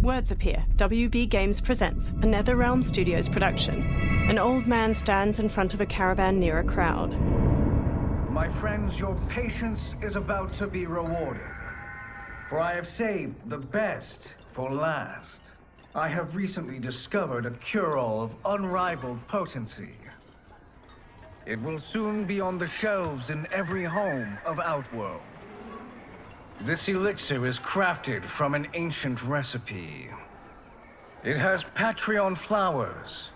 Words appear. WB Games presents a NetherRealm Studios production. An old man stands in front of a caravan near a crowd. My friends, your patience is about to be rewarded. For I have saved the best for last. I have recently discovered a cure-all of unrivaled potency. It will soon be on the shelves in every home of Outworld. This elixir is crafted from an ancient recipe. It has Patreon flowers,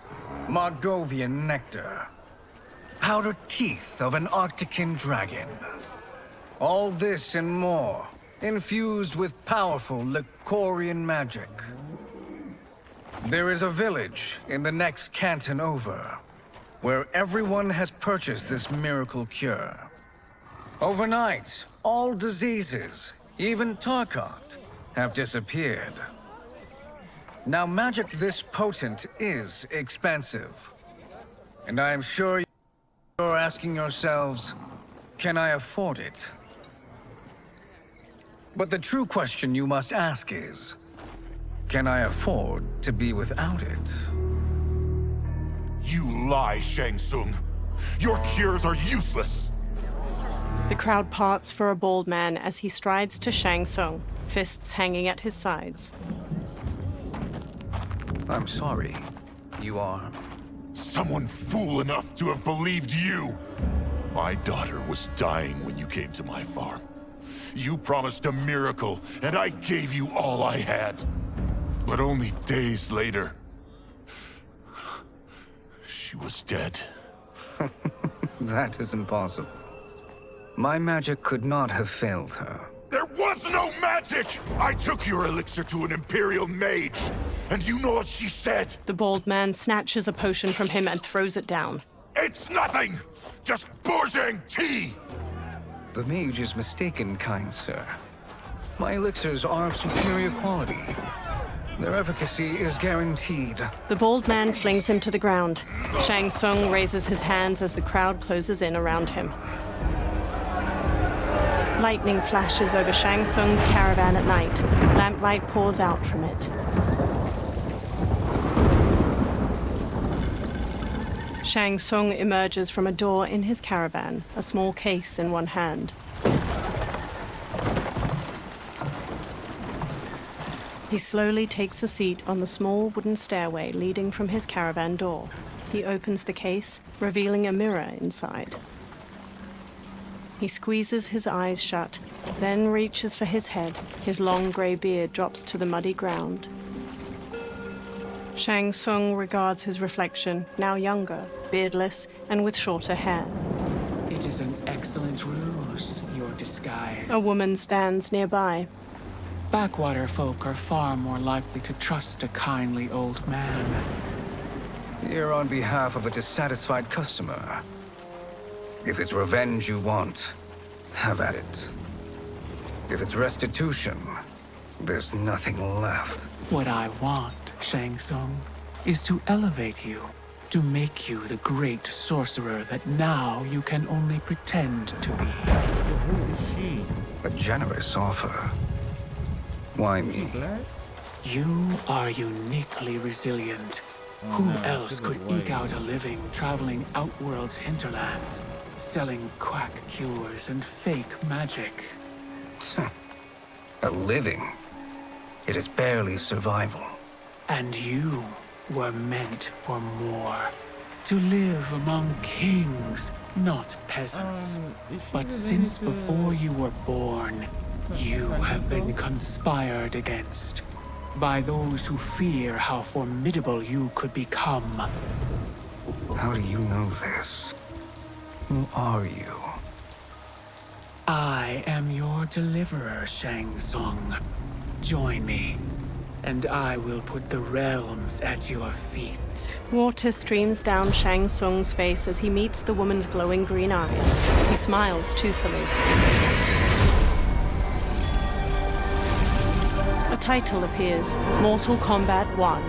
Margovian nectar, powdered teeth of an Arctican dragon. All this and more, infused with powerful Lycorian magic. There is a village in the next canton over, where everyone has purchased this miracle cure. Overnight, all diseases, even Tarkat, have disappeared. Now, magic this potent is expensive. And I am sure you're asking yourselves, can I afford it? But the true question you must ask is, can I afford to be without it? You lie, Shang Tsung. Your cures are useless. The crowd parts for a bald man as he strides to Shang Tsung, fists hanging at his sides. I'm sorry. You are? Someone fool enough to have believed you. My daughter was dying when you came to my farm. You promised a miracle, and I gave you all I had. But only days later, she was dead. That is impossible. My magic could not have failed her. There was no magic! I took your elixir to an Imperial mage, and you know what she said? The bald man snatches a potion from him and throws it down. It's nothing! Just Bourjang tea! The mage is mistaken, kind sir. My elixirs are of superior quality. Their efficacy is guaranteed. The bald man flings him to the ground. Shang Tsung raises his hands as the crowd closes in around him. Lightning flashes over Shang Tsung's caravan at night. Lamplight pours out from it. Shang Tsung emerges from a door in his caravan, a small case in one hand. He slowly takes a seat on the small wooden stairway leading from his caravan door. He opens the case, revealing a mirror inside. He squeezes his eyes shut, then reaches for his head. His long gray beard drops to the muddy ground. Shang Tsung regards his reflection, now younger, beardless, and with shorter hair. It is an excellent ruse, your disguise. A woman stands nearby. Backwater folk are far more likely to trust a kindly old man. Here on behalf of a dissatisfied customer. If it's revenge you want, have at it. If it's restitution, there's nothing left. What I want, Shang Tsung, is to elevate you, to make you the great sorcerer that now you can only pretend to be. Who is she? A generous offer. Why me? Black? You are uniquely resilient. Who no, else she could was white. eke out a living traveling Outworld's hinterlands, selling quack cures and fake magic? A living? It is barely survival. And you were meant for more. To live among kings, not peasants. Is she But related since to- before you were born, you have been conspired against by those who fear how formidable you could become. How do you know this? Who are you? I am your deliverer, Shang Tsung. Join me, and I will put the realms at your feet. Water streams down Shang Tsung's face as he meets the woman's glowing green eyes. He smiles toothily. A title appears, Mortal Kombat 1.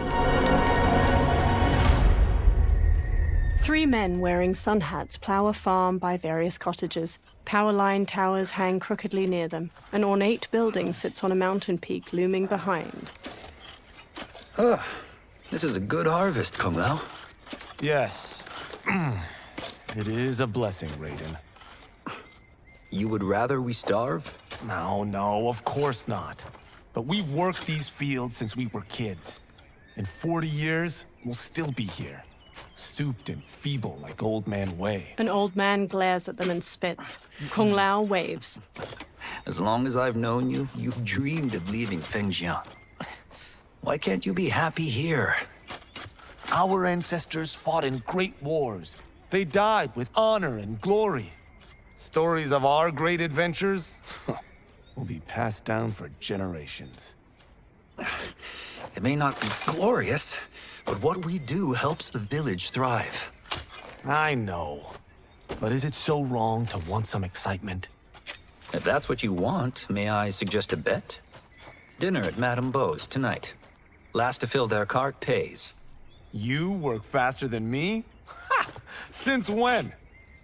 Three men wearing sun hats plow a farm by various cottages. Power line towers hang crookedly near them. An ornate building sits on a mountain peak looming behind. This is a good harvest, Kung Lao. Yes. It is a blessing, Raiden. You would rather we starve? No, of course not. But we've worked these fields since we were kids. In 40 years, we'll still be here. Stooped and feeble like Old Man Wei. An old man glares at them and spits. Kung Lao waves. As long as I've known you, you've dreamed of leaving Fengjian. Why can't you be happy here? Our ancestors fought in great wars. They died with honor and glory. Stories of our great adventures will be passed down for generations. It may not be glorious, but what we do helps the village thrive. I know. But is it so wrong to want some excitement? If that's what you want, may I suggest a bet? Dinner at Madame Beau's tonight. Last to fill their cart pays. You work faster than me? Ha! Since when?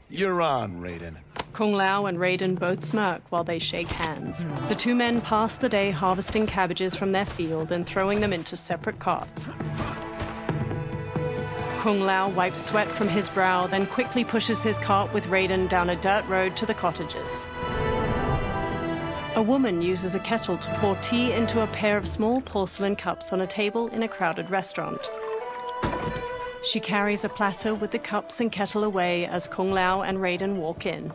You're on, Raiden. Kung Lao and Raiden both smirk while they shake hands. The two men pass the day harvesting cabbages from their field and throwing them into separate carts. Kung Lao wipes sweat from his brow, then quickly pushes his cart with Raiden down a dirt road to the cottages. A woman uses a kettle to pour tea into a pair of small porcelain cups on a table in a crowded restaurant. She carries a platter with the cups and kettle away as Kung Lao and Raiden walk in.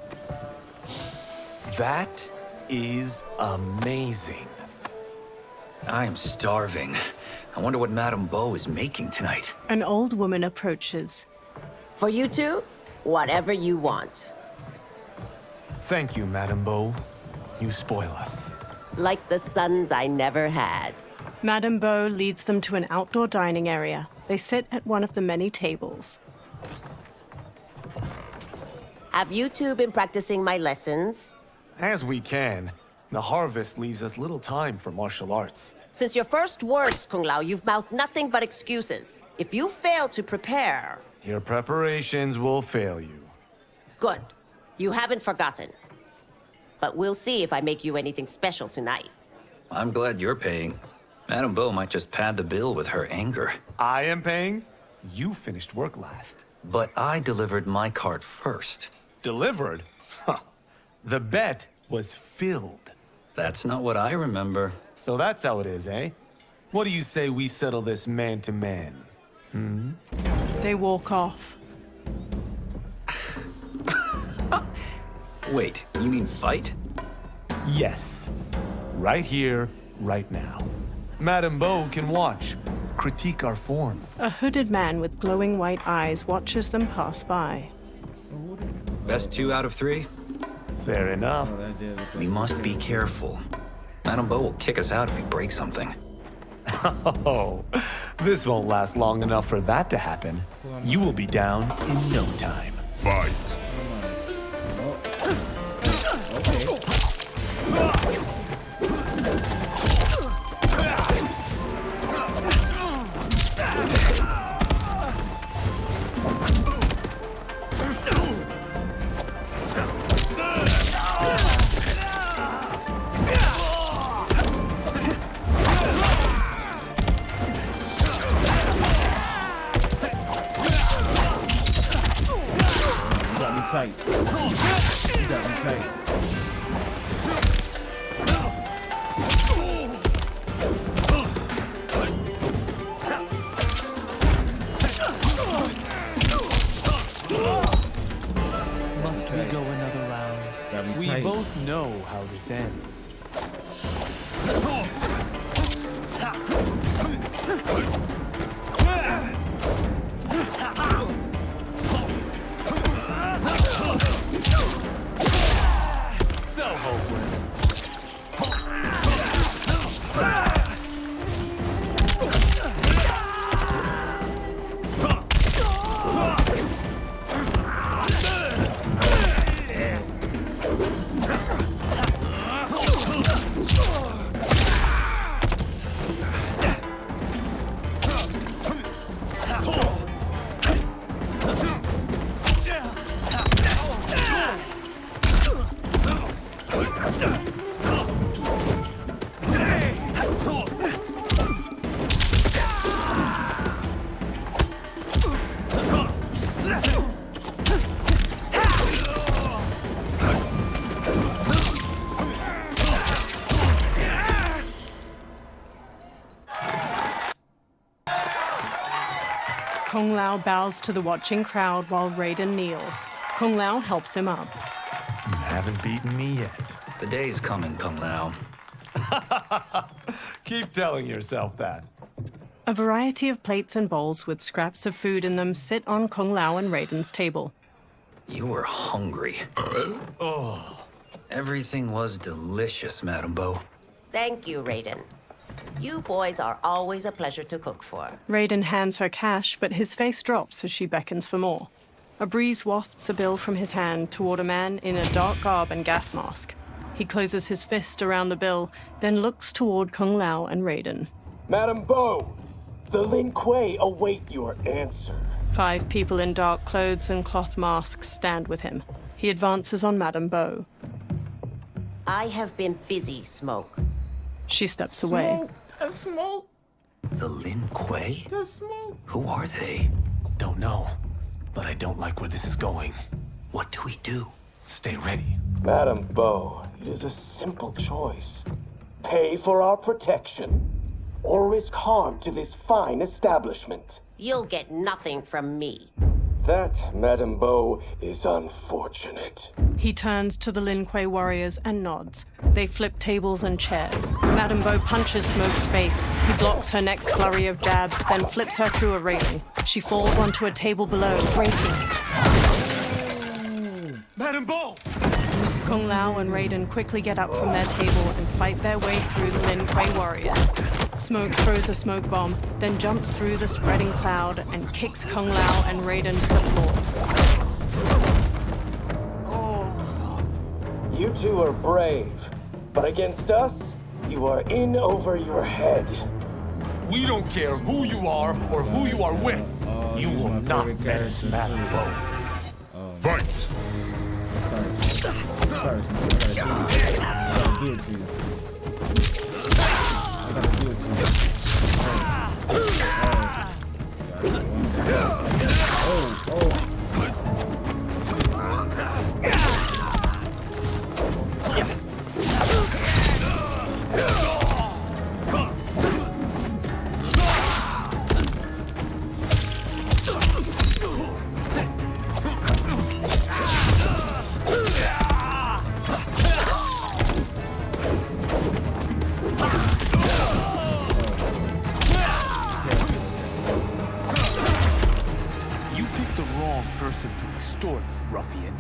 That is amazing. I am starving. I wonder what Madame Beau is making tonight. An old woman approaches. For you two, whatever you want. Thank you, Madame Beau. You spoil us. Like the sons I never had. Madame Beau leads them to an outdoor dining area. They sit at one of the many tables. Have you two been practicing my lessons? As we can. The harvest leaves us little time for martial arts. Since your first words, Kung Lao, you've mouthed nothing but excuses. If you fail to prepare... Your preparations will fail you. Good. You haven't forgotten. But we'll see if I make you anything special tonight. I'm glad you're paying. Madame Beau might just pad the bill with her anger. I am paying? You finished work last. But I delivered my cart first. Delivered? Huh. The bet was filled. That's not what I remember. So that's how it is, eh? What do you say we settle this man to man? They walk off. Wait, you mean fight? Yes. Right here, right now. Madame Beau can watch, critique our form. A hooded man with glowing white eyes watches them pass by. Best 2 out of 3? Fair enough. We must be careful. Madame Beau will kick us out if we break something. Oh, this won't last long enough for that to happen. You will be down in no time. Fight! Tight. You got me tight. Must we go another round? Got me We tight. both know how this ends. So hopeless. Kung Lao bows to the watching crowd while Raiden kneels. Kung Lao helps him up. You haven't beaten me yet. The day's coming, Kung Lao. Keep telling yourself that. A variety of plates and bowls with scraps of food in them sit on Kung Lao and Raiden's table. You were hungry. Everything was delicious, Madame Bo. Thank you, Raiden. You boys are always a pleasure to cook for. Raiden hands her cash, but his face drops as she beckons for more. A breeze wafts a bill from his hand toward a man in a dark garb and gas mask. He closes his fist around the bill, then looks toward Kung Lao and Raiden. Madame Bo, the Lin Kuei await your answer. 5 people in dark clothes and cloth masks stand with him. He advances on Madame Bo. I have been busy, Smoke. She steps away. Smoke. The Lin Kuei? The smoke. Who are they? Don't know, but I don't like where this is going. What do we do? Stay ready. Madame Bo, it is a simple choice. Pay for our protection, or risk harm to this fine establishment. You'll get nothing from me. That, Madame Bo, is unfortunate. He turns to the Lin Kuei warriors and nods. They flip tables and chairs. Madame Bo punches Smoke's face. He blocks her next flurry of jabs, then flips her through a railing. She falls onto a table below, breaking it. Madame Bo! Kung Lao and Raiden quickly get up from their table and fight their way through the Lin Kuei warriors. Smoke throws a smoke bomb, then jumps through the spreading cloud and kicks Kung Lao and Raiden to the floor. You two are brave, but against us, you are in over your head. We don't care who you are or who you are with. You will not menace Madame Bo. Fight! First, man, I gotta do it to you. I gotta do it to you. To restore me, ruffian.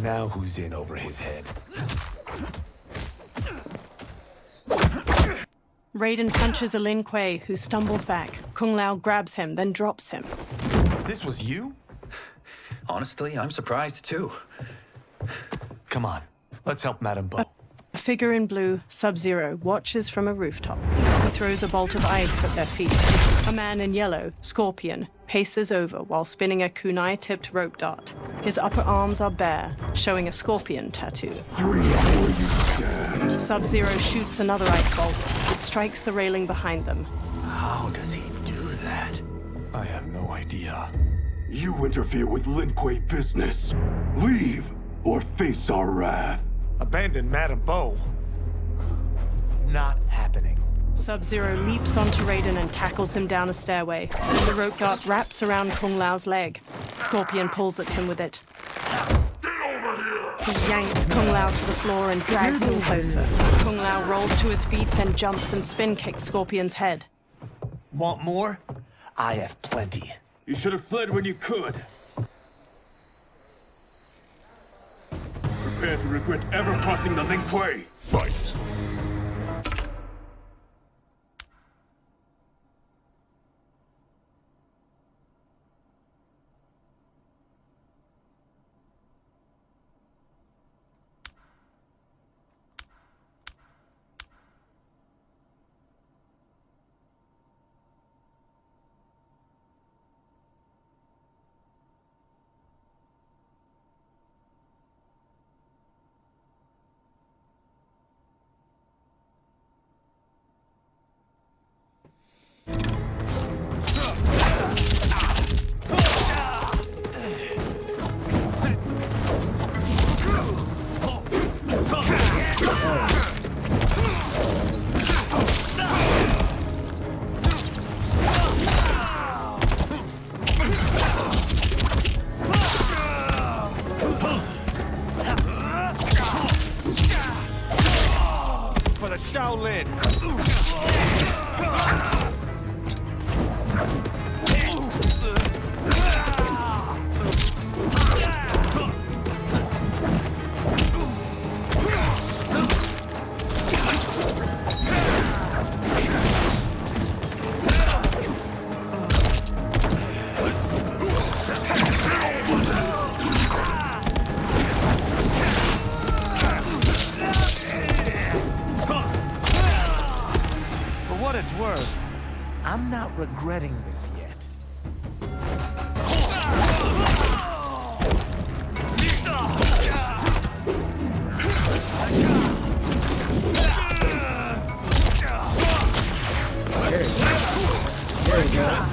Now who's in over his head? Raiden punches a Lin Kuei, who stumbles back. Kung Lao grabs him, then drops him. This was you? Honestly, I'm surprised too. Come on, let's help Madame Bo. A figure in blue, Sub-Zero, watches from a rooftop. He throws a bolt of ice at their feet. A man in yellow, Scorpion, paces over while spinning a kunai-tipped rope dart. His upper arms are bare, showing a scorpion tattoo. Sub-Zero shoots another ice bolt. It strikes the railing behind them. How does he do that? I have no idea. You interfere with Lin Kuei business. Leave, or face our wrath. Abandon Madame Bo? Not happening. Sub-Zero leaps onto Raiden and tackles him down a stairway. The rope dart wraps around Kung Lao's leg. Scorpion pulls at him with it. He yanks Kung Lao to the floor and drags him closer. Kung Lao rolls to his feet, then jumps and spin kicks Scorpion's head. Want more? I have plenty. You should have fled when you could. Prepare to regret ever crossing the Lin Kuei. Fight! For the Shaolin! I'm not regretting this yet. There we go.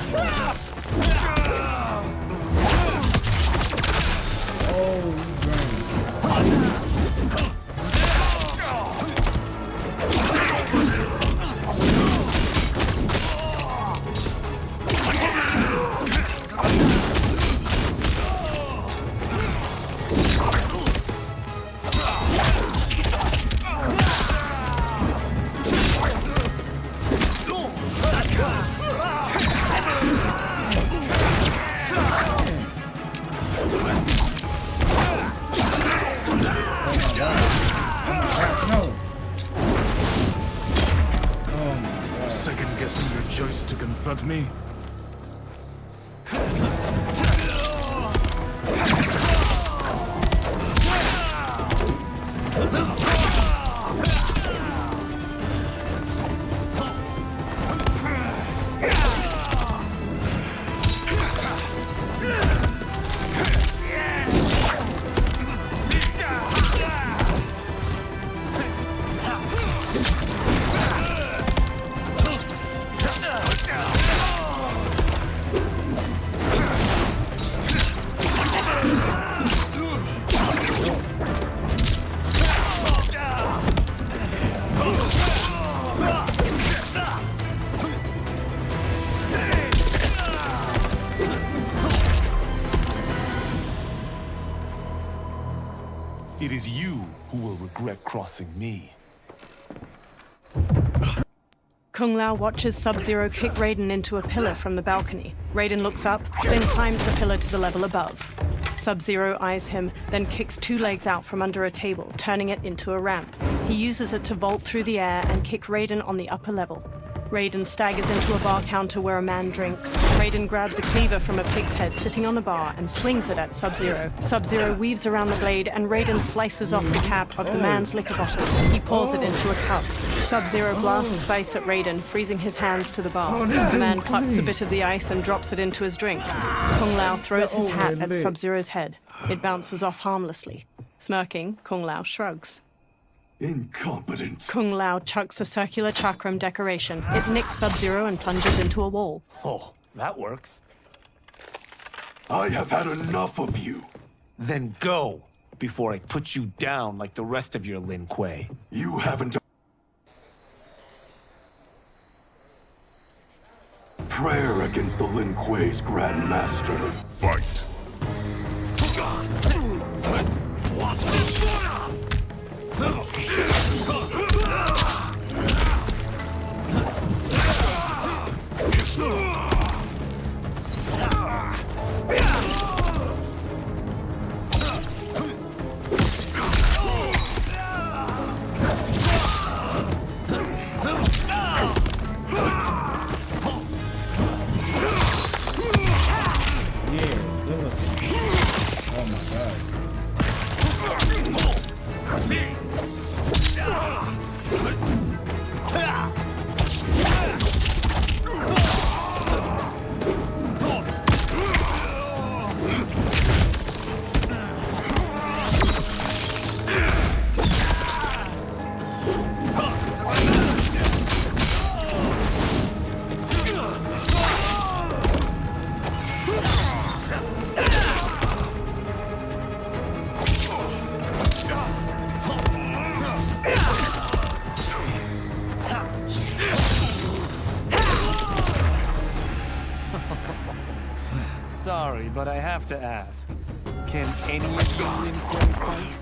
Second-guessing your choice to confront me? It is you who will regret crossing me. Kung Lao watches Sub-Zero kick Raiden into a pillar from the balcony. Raiden looks up, then climbs the pillar to the level above. Sub-Zero eyes him, then kicks 2 legs out from under a table, turning it into a ramp. He uses it to vault through the air and kick Raiden on the upper level. Raiden staggers into a bar counter where a man drinks. Raiden grabs a cleaver from a pig's head sitting on the bar and swings it at Sub-Zero. Sub-Zero weaves around the blade and Raiden slices off the cap of the man's liquor bottle. He pours it into a cup. Sub-Zero blasts ice at Raiden, freezing his hands to the bar. The man plucks a bit of the ice and drops it into his drink. Kung Lao throws his hat at Sub-Zero's head. It bounces off harmlessly. Smirking, Kung Lao shrugs. Incompetent. Kung Lao chucks a circular chakram decoration. It nicks Sub-Zero and plunges into a wall. Oh, that works. I have had enough of you. Then go, before I put you down like the rest of your Lin Kuei. You haven't... prayer against the Lin Kuei's Grand Master. Fight. Sorry, but I have to ask. Can any of the Lin Kuei fight?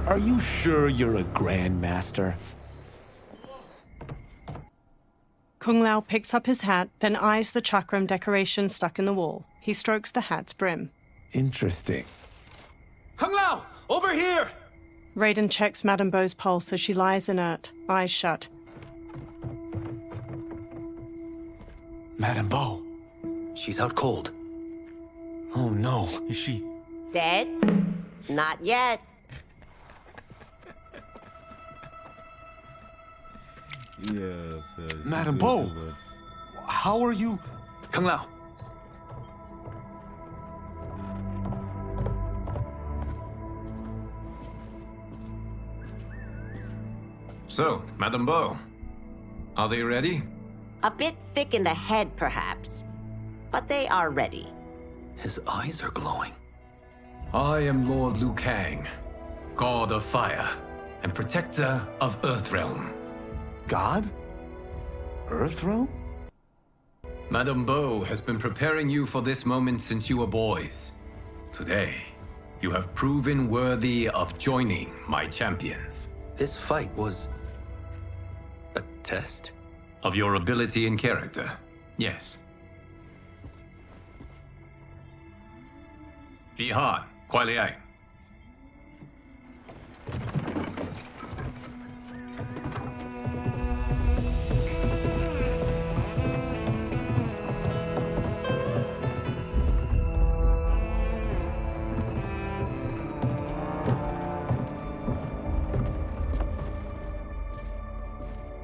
Are you sure you're a Grandmaster? Kung Lao picks up his hat, then eyes the chakram decoration stuck in the wall. He strokes the hat's brim. Interesting. Kung Lao! Over here! Raiden checks Madame Bo's pulse as she lies inert, eyes shut. Madame Bo. She's out cold. Oh no, is she... Dead? Not yet. Madame Bo, how are you... Kung Lao. So, Madame Bo, are they ready? A bit thick in the head, perhaps. But they are ready. His eyes are glowing. I am Lord Liu Kang, God of Fire and Protector of Earthrealm. God? Earthrealm? Madame Bo has been preparing you for this moment since you were boys. Today, you have proven worthy of joining my champions. This fight was... a test? Of your ability and character, yes. Li Han, Kuai Liang.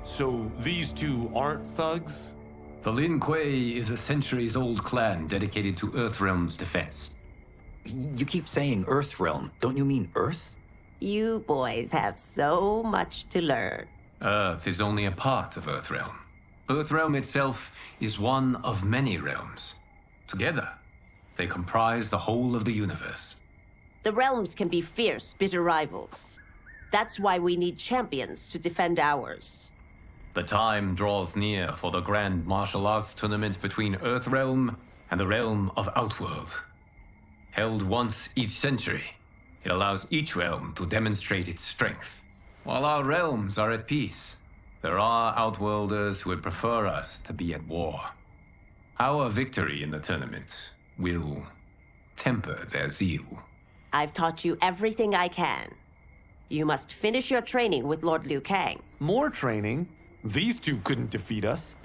So these two aren't thugs? The Lin Kuei is a centuries-old clan dedicated to Earthrealm's defense. You keep saying Earthrealm. Don't you mean Earth? You boys have so much to learn. Earth is only a part of Earthrealm. Earthrealm itself is one of many realms. Together, they comprise the whole of the universe. The realms can be fierce, bitter rivals. That's why we need champions to defend ours. The time draws near for the grand martial arts tournament between Earthrealm and the realm of Outworld. Held once each century, it allows each realm to demonstrate its strength. While our realms are at peace, there are Outworlders who would prefer us to be at war. Our victory in the tournament will temper their zeal. I've taught you everything I can. You must finish your training with Lord Liu Kang. More training? These two couldn't defeat us.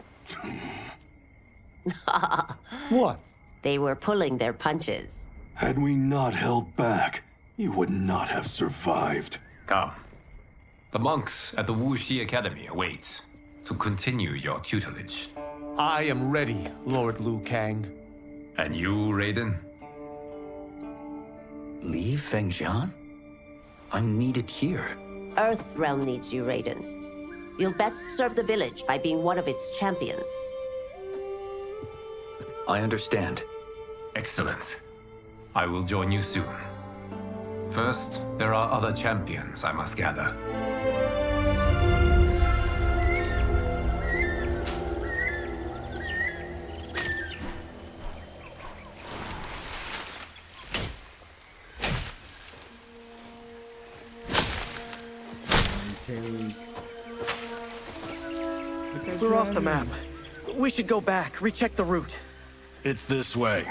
What? They were pulling their punches. Had we not held back, you would not have survived. Come. The monks at the Wuxi Academy await to continue your tutelage. I am ready, Lord Liu Kang. And you, Raiden? Leave Fengjian? I'm needed here. Earthrealm needs you, Raiden. You'll best serve the village by being one of its champions. I understand. Excellent. I will join you soon. First, there are other champions I must gather. We're off the map. We should go back, recheck the route. It's this way.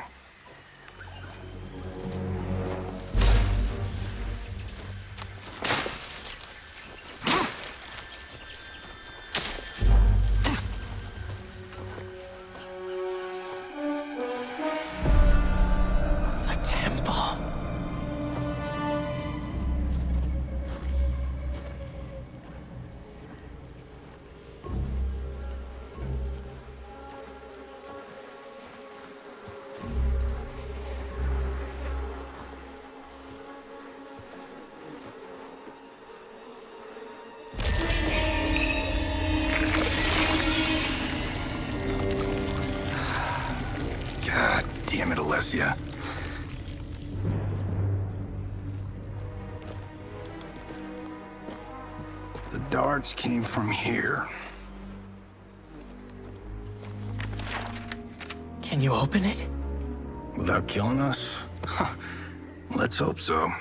The temple. God damn it, Alessia. The darts came from here. Can you open it? Without killing us? Let's hope so.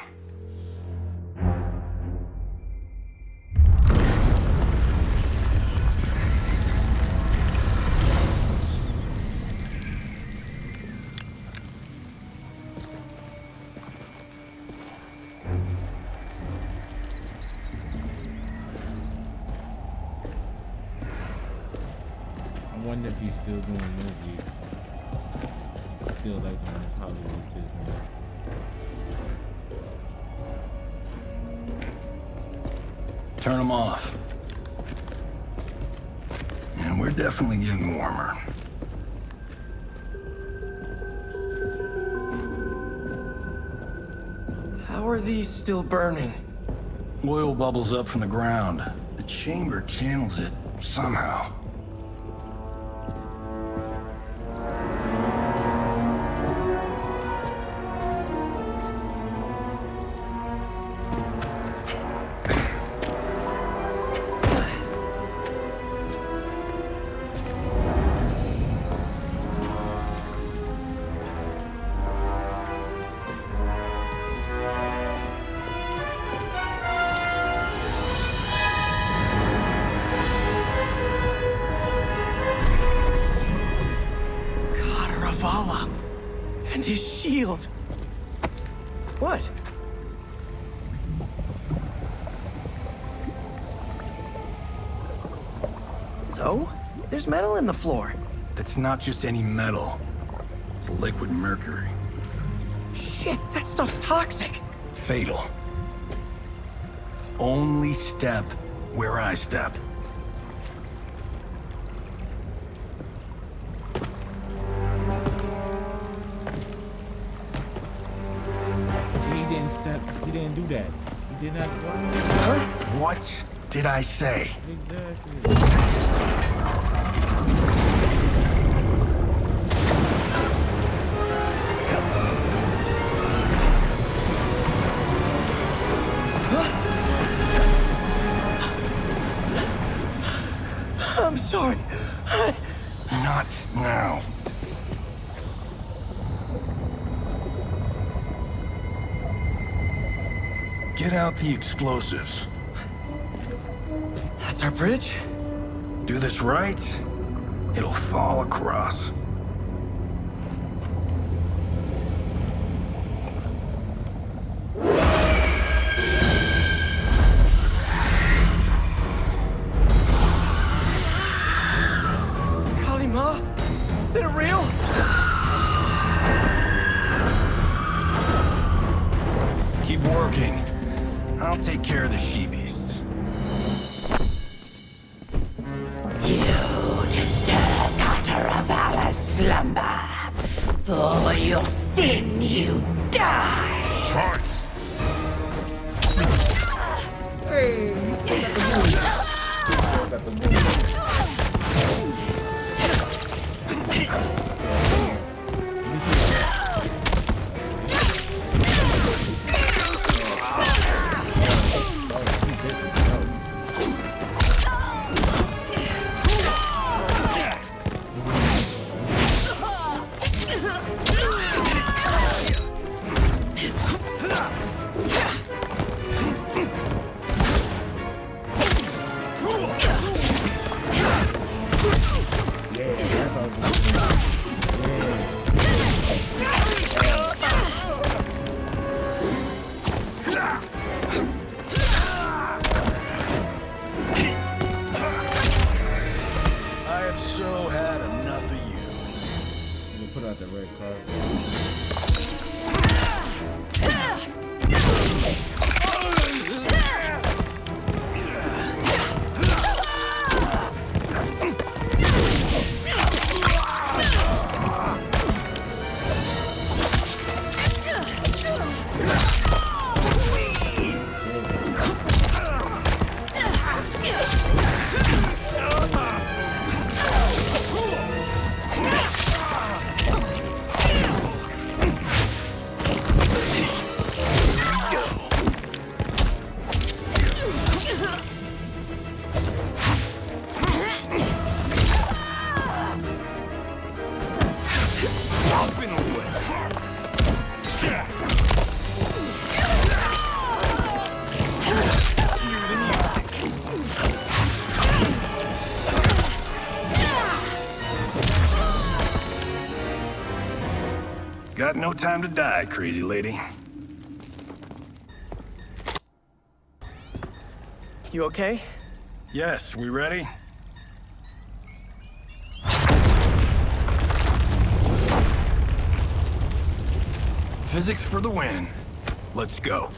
I wonder if he's still doing movies. Still like on this Hollywood business. Turn them off. And we're definitely getting warmer. How are these still burning? Oil bubbles up from the ground. The chamber channels it somehow. Ravala! And his shield! What? So? There's metal in the floor. That's not just any metal. It's liquid mercury. Shit, that stuff's toxic. Fatal. Only step where I step. He didn't do that. He did not. What did I say? Exactly. I'm sorry. Not now. Get out the explosives. That's our bridge? Do this right, it'll fall across. slumber. For your sin you die. Hey, you still got the move. Still got the move. Got no time to die, crazy lady. You okay? Yes, we ready? Physics for the win. Let's go.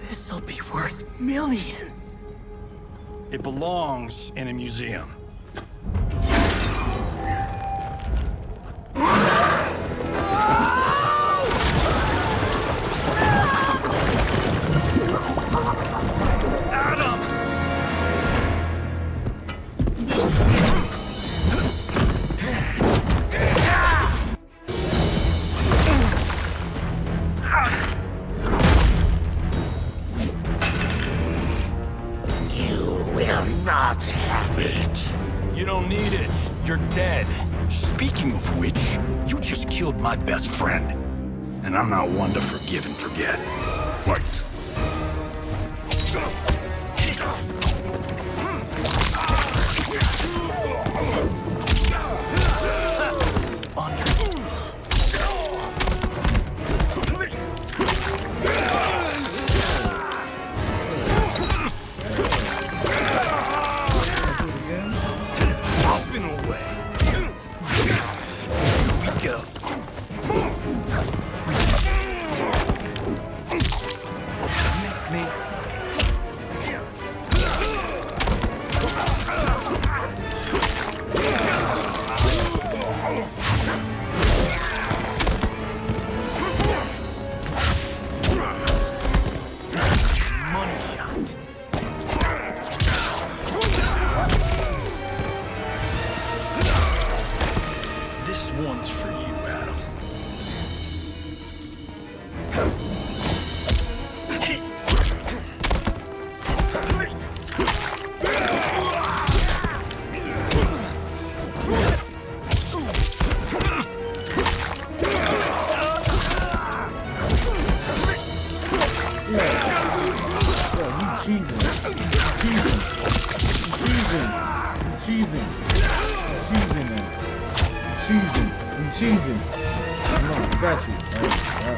This'll be worth millions. It belongs in a museum. Not have it. You don't need it. You're dead. Speaking of which, you just killed my best friend. And I'm not one to forgive and forget. Fight. This one's for you, Adam. Cheesing. Come on, I got you. All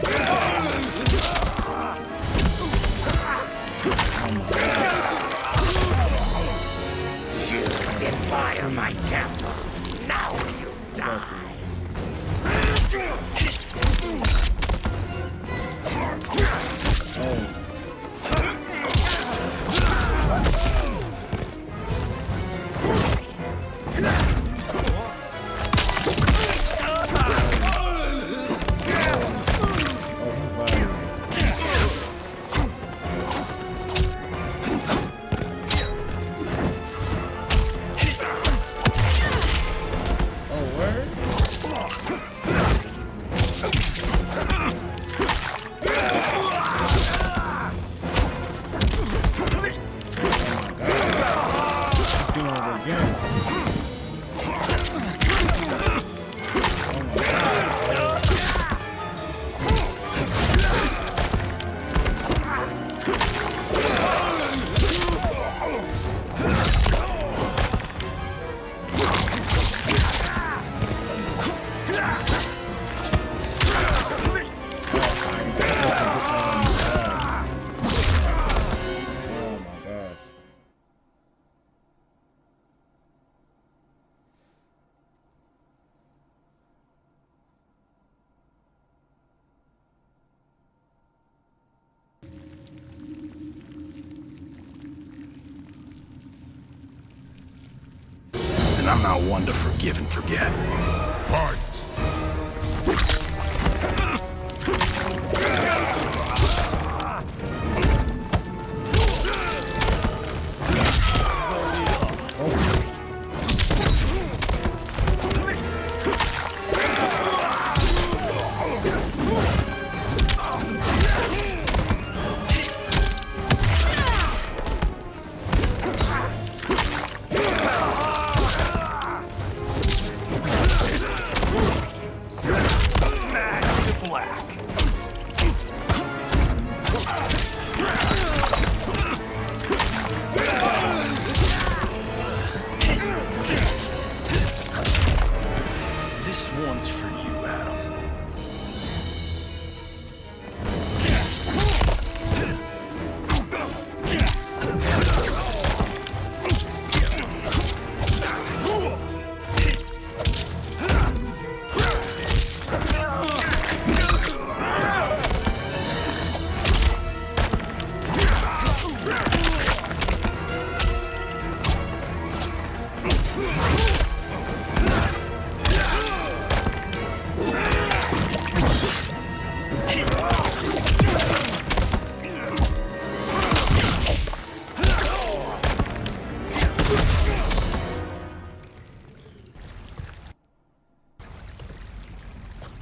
right. I'm not one to forgive and forget. Fight!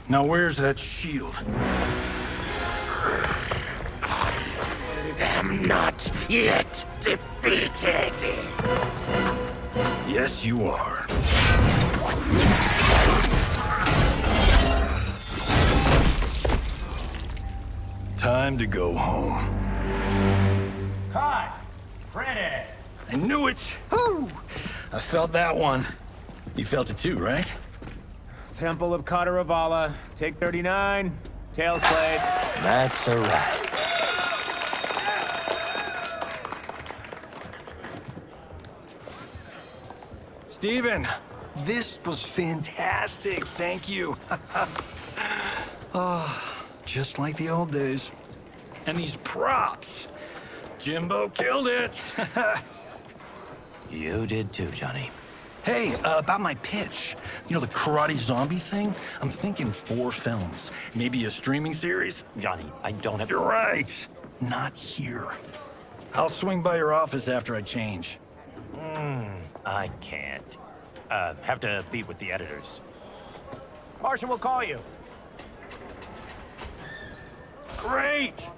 Now where's that shield? I'm not yet defeated. Yes, you are. Time to go home. Cut! Freddy! I knew it! Woo! I felt that one. You felt it too, right? Temple of Kataravala, take 39, tail slate. That's a wrap. Steven, this was fantastic. Thank you. Oh, just like the old days. And these props. Jimbo killed it. You did too, Johnny. Hey, about my pitch. You know, the karate zombie thing? I'm thinking 4 films. Maybe a streaming series? Johnny, I don't have... You're right. Not here. I'll swing by your office after I change. I can't. Have to meet with the editors. Marshall will call you. Great!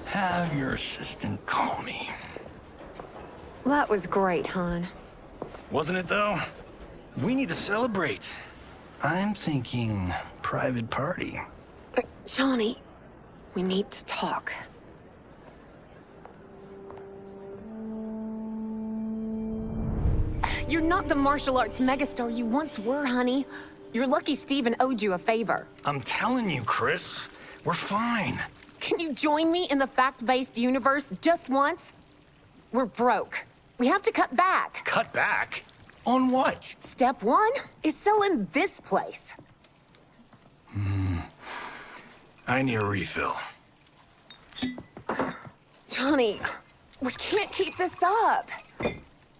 Have your assistant call me. That was great, hon. Wasn't it, though? We need to celebrate. I'm thinking private party. Johnny, we need to talk. You're not the martial arts megastar you once were, honey. You're lucky Steven owed you a favor. I'm telling you, Chris. We're fine. Can you join me in the fact-based universe just once? We're broke. We have to cut back. Cut back? On what? Step 1 is selling this place. I need a refill. Johnny, we can't keep this up.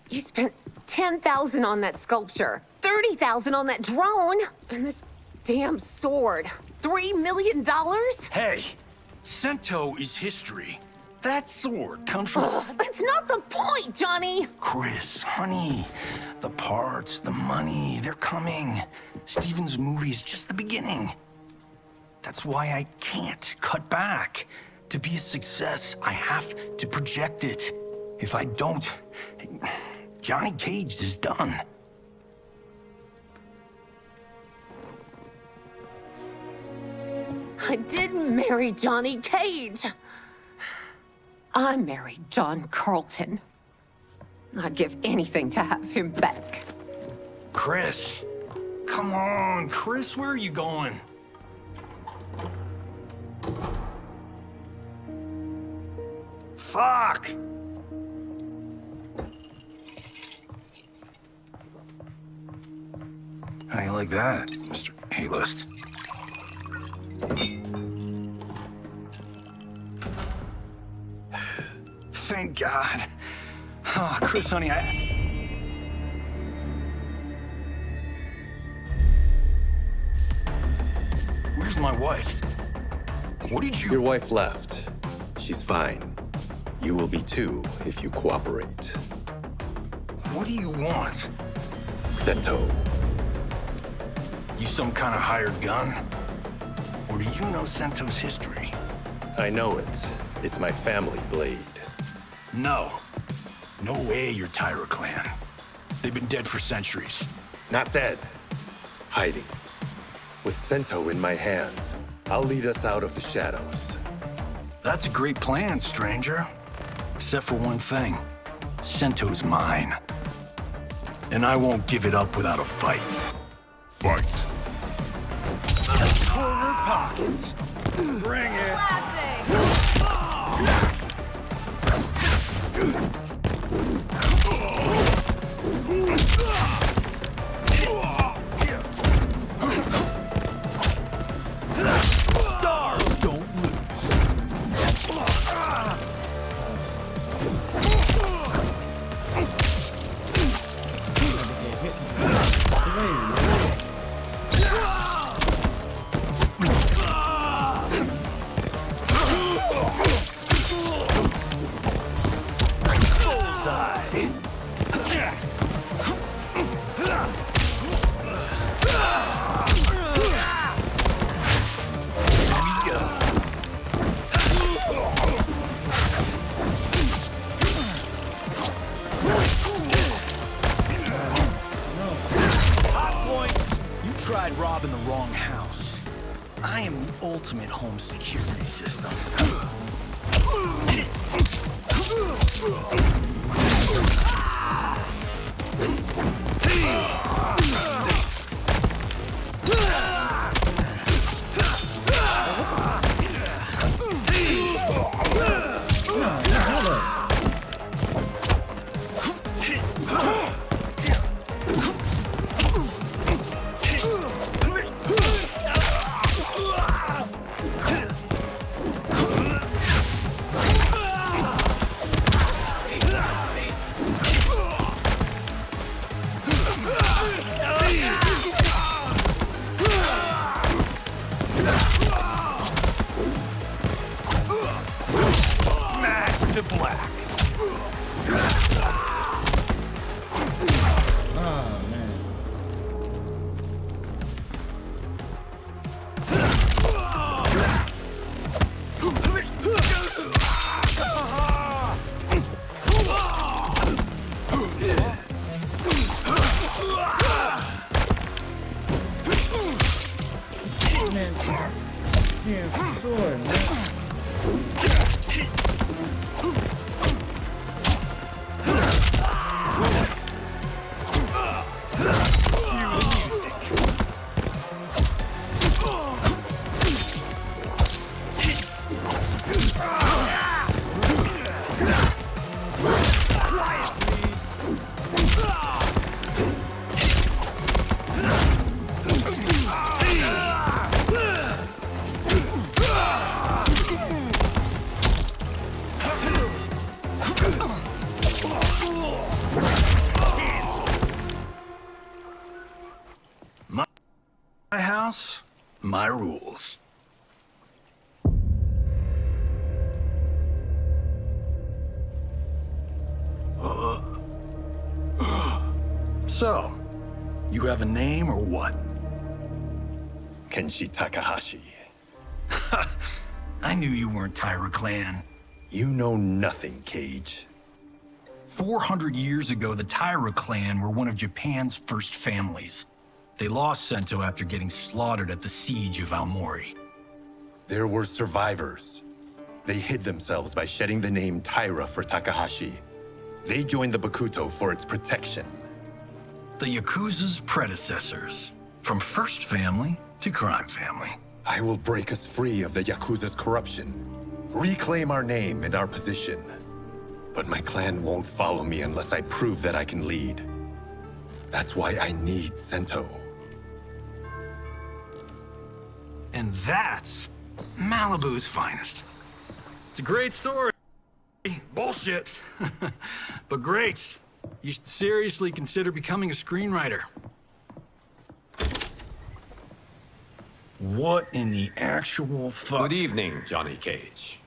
You spent $10,000 on that sculpture, $30,000 on that drone, and this damn sword. $3 million? Hey, Sento is history. That sword comes from... That's not the point, Johnny! Chris, honey, the parts, the money, they're coming. Steven's movie is just the beginning. That's why I can't cut back. To be a success, I have to project it. If I don't, Johnny Cage is done. I didn't marry Johnny Cage. I married John Carlton. I'd give anything to have him back. Chris, come on, Chris, where are you going? Fuck! How do you like that, Mr. A-list? Thank God. Oh, Chris, honey, my wife. What did you... Your wife left. She's fine. You will be too, if you cooperate. What do you want? Sento. You some kind of hired gun? Or do you know Sento's history? I know it. It's my family blade. No. No way you're Tyra clan. They've been dead for centuries. Not dead. Hiding. With Sento in my hands, I'll lead us out of the shadows. That's a great plan, stranger. Except for one thing. Sento's mine. And I won't give it up without a fight. Fight. Corner pockets. Bring it. Stars don't tried robbing the wrong house. I am the ultimate home security system. My house, my rules. So, you have a name or what? Kenshi Takahashi. I knew you weren't Tyra clan. You know nothing, Cage. 400 years ago, the Tyra clan were one of Japan's first families. They lost Sento after getting slaughtered at the siege of Aomori. There were survivors. They hid themselves by shedding the name Tyra for Takahashi. They joined the Bakuto for its protection. The Yakuza's predecessors. From first family to crime family. I will break us free of the Yakuza's corruption. Reclaim our name and our position. But my clan won't follow me unless I prove that I can lead. That's why I need Sento. And that's Malibu's finest. It's a great story. Bullshit. But great. You should seriously consider becoming a screenwriter. What in the actual fuck? Good evening, Johnny Cage.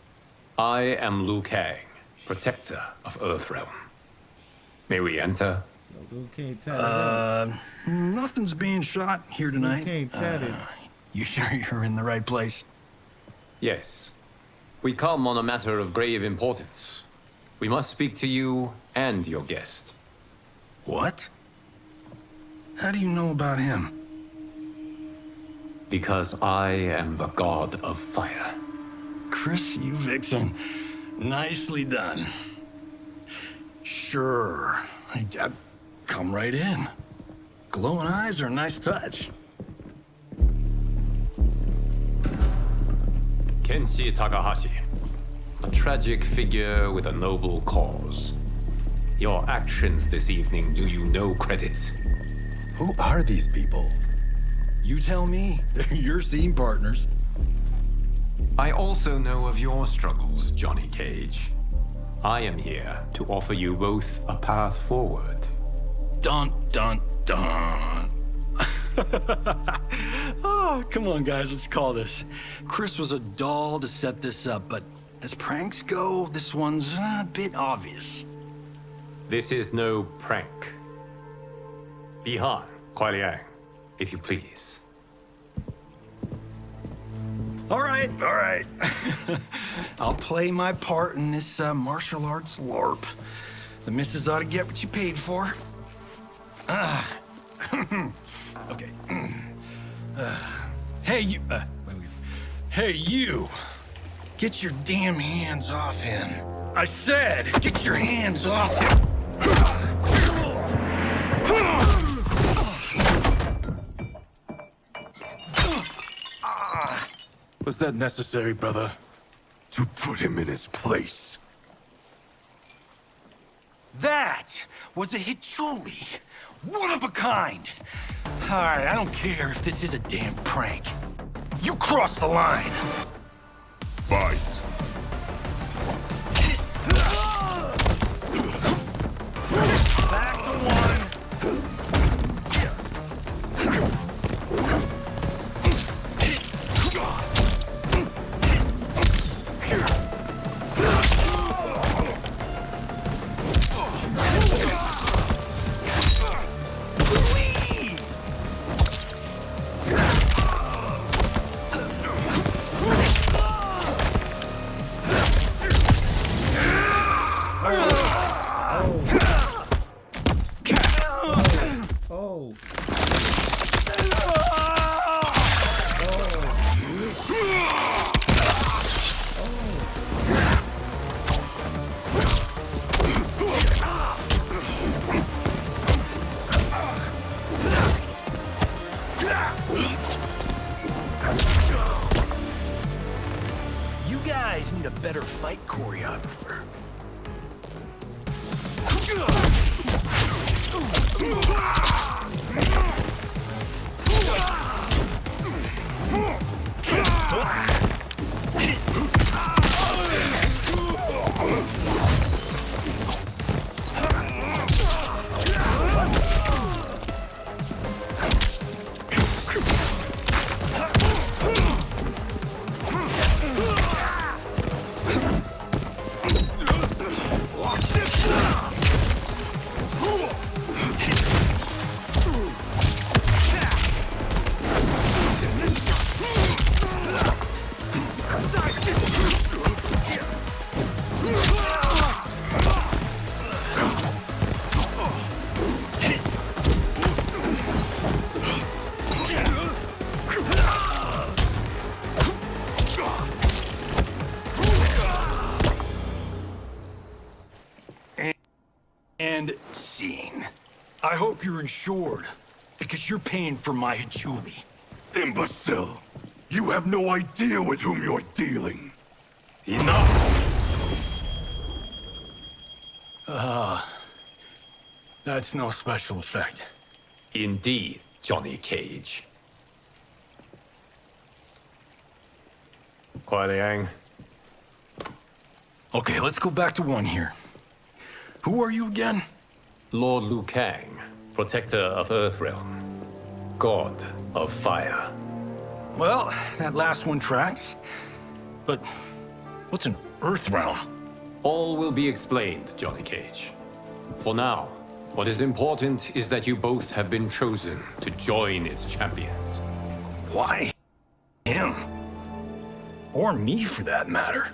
I am Liu Kang, protector of Earthrealm. May we enter? Nothing's being shot here tonight. You sure you're in the right place? Yes. We come on a matter of grave importance. We must speak to you and your guest. What? How do you know about him? Because I am the god of fire. Chris, you vixen. Nicely done. Sure. Come right in. Glowing eyes are a nice touch. Kenshi Takahashi. A tragic figure with a noble cause. Your actions this evening do you no credit. Who are these people? You tell me. They're your scene partners. I also know of your struggles, Johnny Cage. I am here to offer you both a path forward. Dun, dun, dun. Oh, come on, guys, let's call this. Chris was a doll to set this up, but as pranks go, this one's a bit obvious. This is no prank. Bihan, Kuai Liang, if you please. All right. I'll play my part in this martial arts LARP. The missus ought to get what you paid for. Okay. Hey, you. Hey, you. Get your damn hands off him. I said, get your hands off him. Was that necessary, brother? To put him in his place. That was a Hichuli. One of a kind. All right, I don't care if this is a damn prank. You crossed the line. Fight. Back to one. You guys need a better fight choreographer. And scene. I hope you're insured, because you're paying for my Hichuli. Imbecile! You have no idea with whom you're dealing. Enough! That's no special effect. Indeed, Johnny Cage. Kuai Liang. Okay, let's go back to one here. Who are you again? Lord Liu Kang, protector of Earthrealm, god of fire. Well, that last one tracks. But what's an Earthrealm? All will be explained, Johnny Cage. For now, what is important is that you both have been chosen to join its champions. Why him? Or me, for that matter.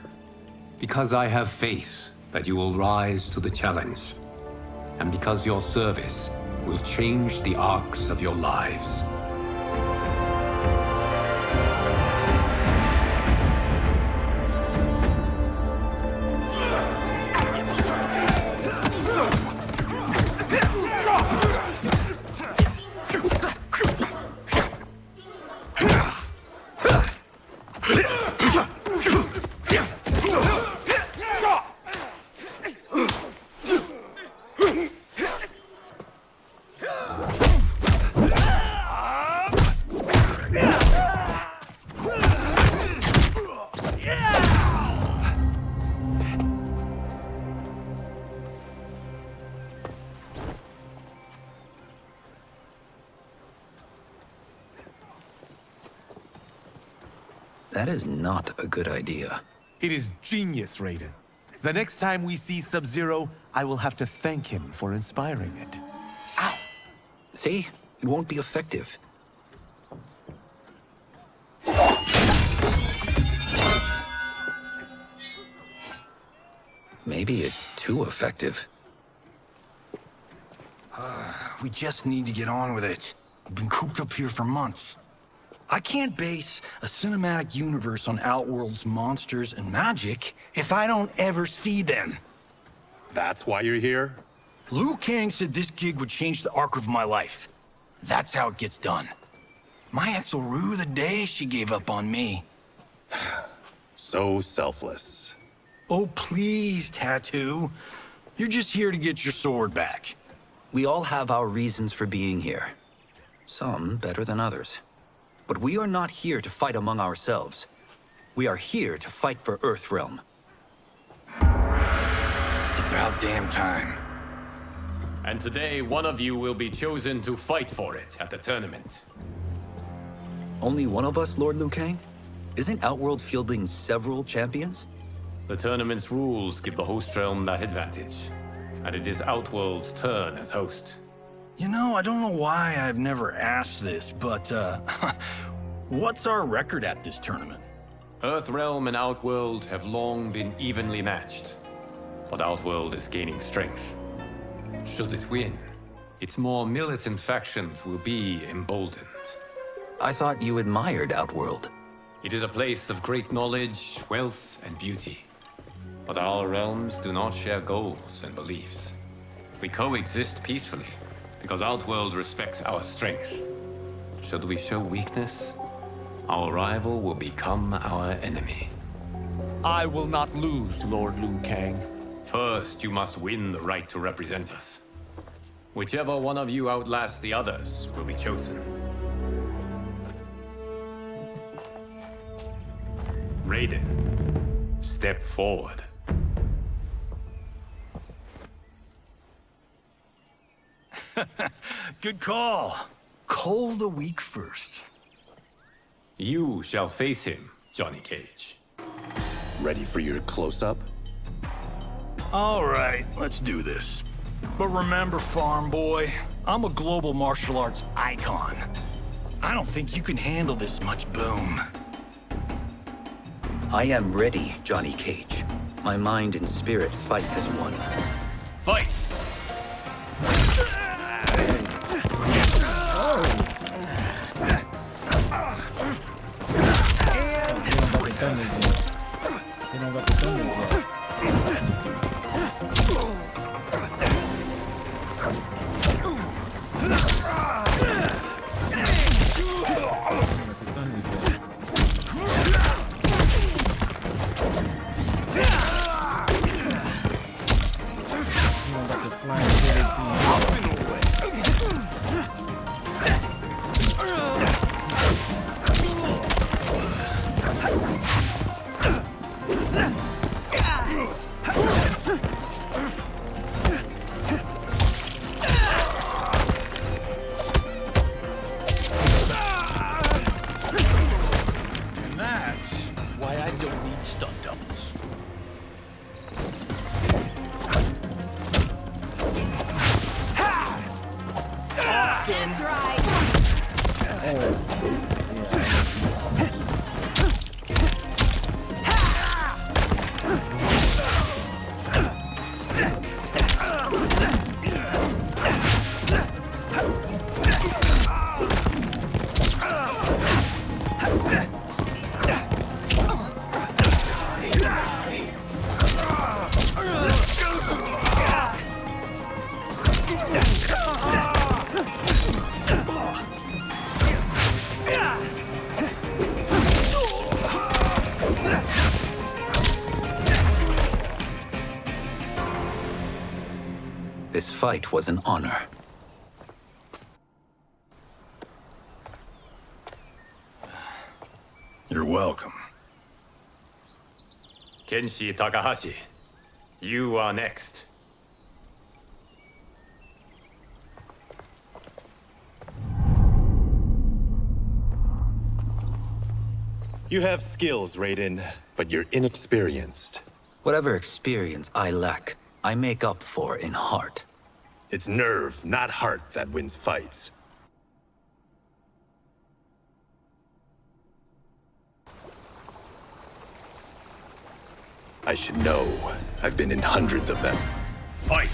Because I have faith that you will rise to the challenge. And because your service will change the arcs of your lives. That is not a good idea. It is genius, Raiden. The next time we see Sub-Zero, I will have to thank him for inspiring it. Ow! See? It won't be effective. Maybe it's too effective. We just need to get on with it. We've been cooped up here for months. I can't base a cinematic universe on Outworld's monsters and magic if I don't ever see them. That's why you're here? Liu Kang said this gig would change the arc of my life. That's how it gets done. My ex will rue the day she gave up on me. So selfless. Oh, please, Tattoo. You're just here to get your sword back. We all have our reasons for being here. Some better than others. But we are not here to fight among ourselves. We are here to fight for Earthrealm. It's about damn time. And today, one of you will be chosen to fight for it at the tournament. Only one of us, Lord Liu Kang? Isn't Outworld fielding several champions? The tournament's rules give the host realm that advantage. And it is Outworld's turn as host. You know, I don't know why I've never asked this, but, what's our record at this tournament? Earthrealm and Outworld have long been evenly matched. But Outworld is gaining strength. Should it win, its more militant factions will be emboldened. I thought you admired Outworld. It is a place of great knowledge, wealth, and beauty. But our realms do not share goals and beliefs. We coexist peacefully, because Outworld respects our strength. Should we show weakness, our rival will become our enemy. I will not lose, Lord Liu Kang. First, you must win the right to represent us. Whichever one of you outlasts the others will be chosen. Raiden, step forward. Good call. Cole the weak first. You shall face him, Johnny Cage. Ready for your close-up? All right, let's do this. But remember, farm boy, I'm a global martial arts icon. I don't think you can handle this much boom. I am ready, Johnny Cage. My mind and spirit fight as one. Fight! They don't got the thunder yet. stunt doubles. That's right. This fight was an honor. You're welcome. Kenshi Takahashi, you are next. You have skills, Raiden, but you're inexperienced. Whatever experience I lack, I make up for in heart. It's nerve, not heart, that wins fights. I should know. I've been in hundreds of them. Fight!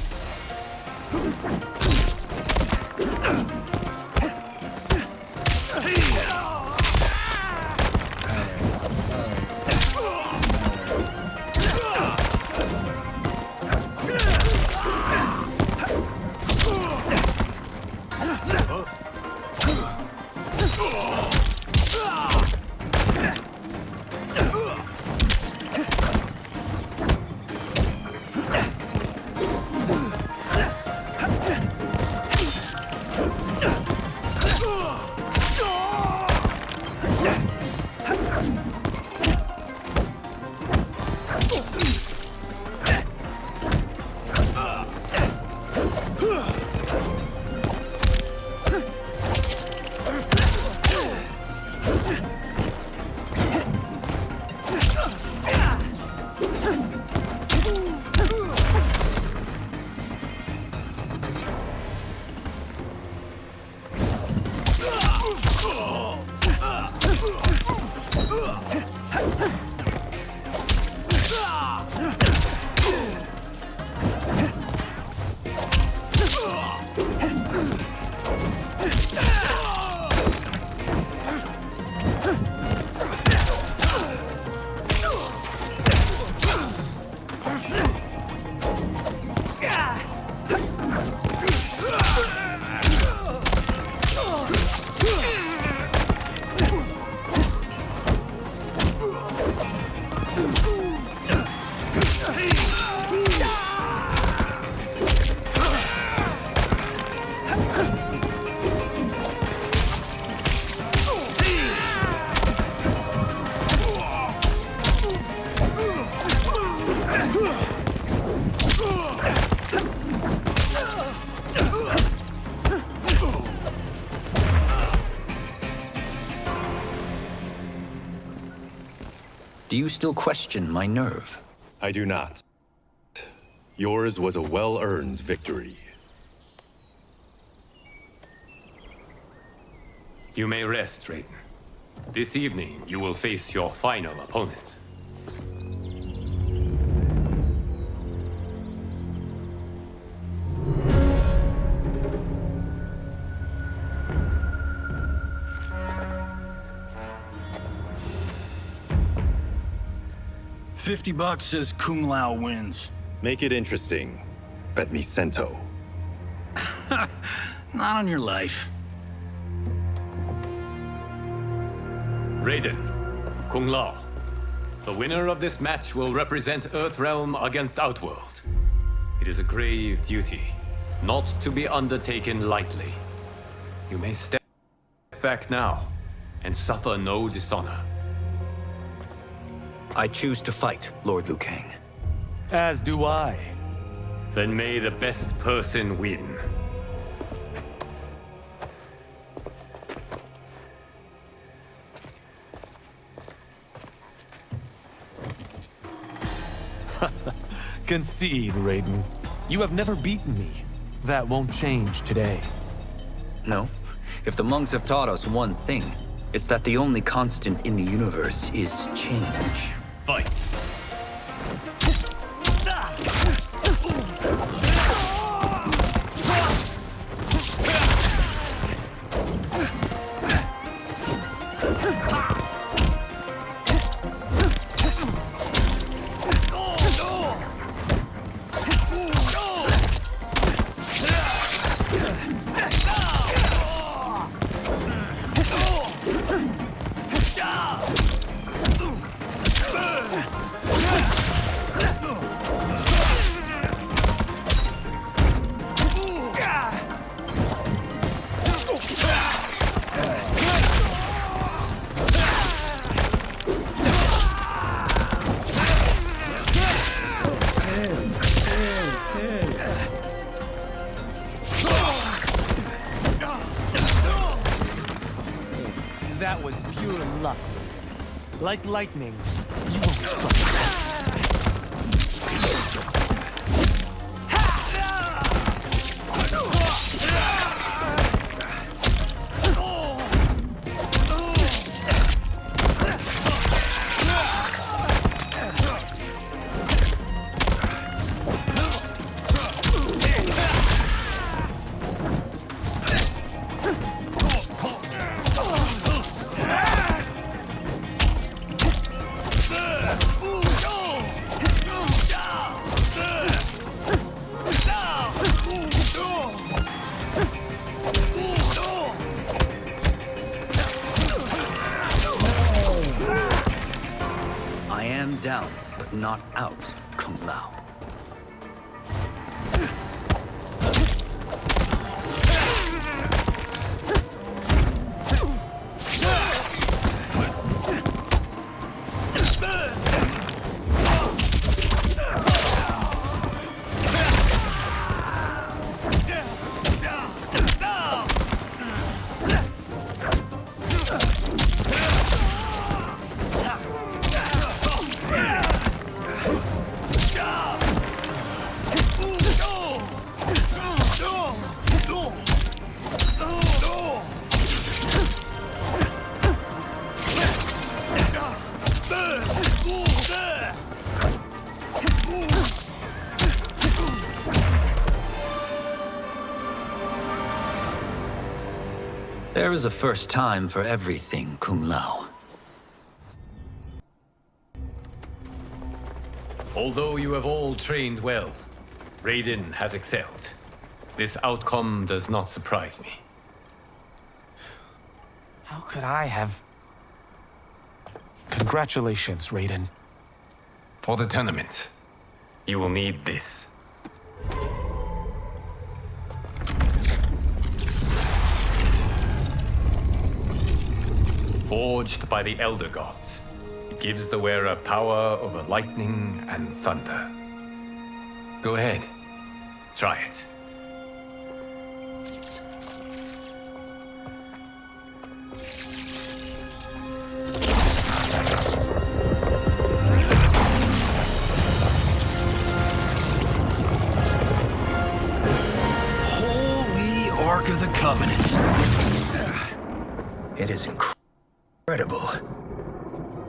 Do you still question my nerve? I do not. Yours was a well-earned victory. You may rest, Raiden. This evening, you will face your final opponent. $50 says Kung Lao wins. Make it interesting. Bet me Sento. Not on your life. Raiden, Kung Lao. The winner of this match will represent Earthrealm against Outworld. It is a grave duty, not to be undertaken lightly. You may step back now and suffer no dishonor. I choose to fight, Lord Liu Kang. As do I. Then may the best person win. Concede, Raiden. You have never beaten me. That won't change today. No. If the monks have taught us one thing, it's that the only constant in the universe is change. Fight! That was pure luck. Like lightning, you won't strike. I am down, but not out, Kung Lao. There is a first time for everything, Kung Lao. Although you have all trained well, Raiden has excelled. This outcome does not surprise me. How could I have... Congratulations, Raiden. For the tournament, you will need this. Forged by the Elder Gods, it gives the wearer power over lightning and thunder. Go ahead, try it. Holy Ark of the Covenant. It is incredible.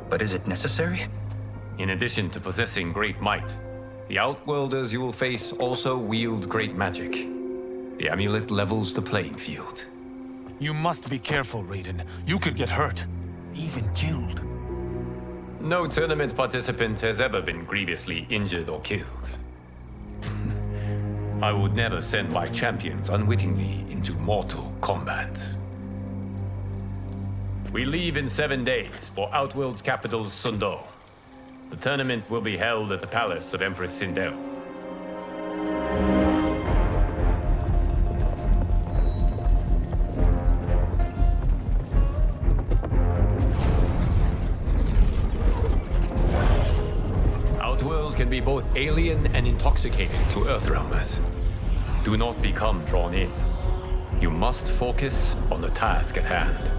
But is it necessary? In addition to possessing great might, the Outworlders you will face also wield great magic. The amulet levels the playing field. You must be careful, Raiden. You could get hurt. Even killed. No tournament participant has ever been grievously injured or killed. I would never send my champions unwittingly into mortal combat. We leave in 7 days for Outworld's capital, Sundou. The tournament will be held at the palace of Empress Sindel. Outworld can be both alien and intoxicating to Earthrealmers. Do not become drawn in. You must focus on the task at hand.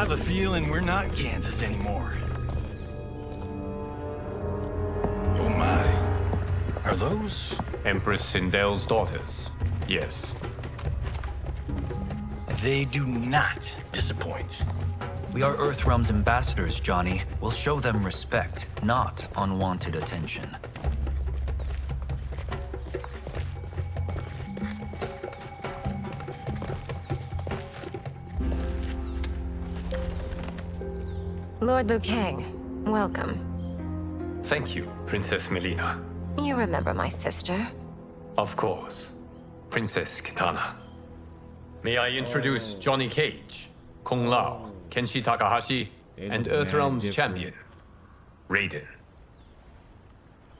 have a feeling we're not Kansas anymore. Oh my. Are those? Empress Sindel's daughters. Yes. They do not disappoint. We are Earthrealm's ambassadors, Johnny. We'll show them respect, not unwanted attention. Lord Liu Kang, welcome. Thank you, Princess Melina. You remember my sister? Of course. Princess Kitana. May I introduce Johnny Cage, Kung Lao, Kenshi Takahashi, and Earthrealm's champion, Raiden.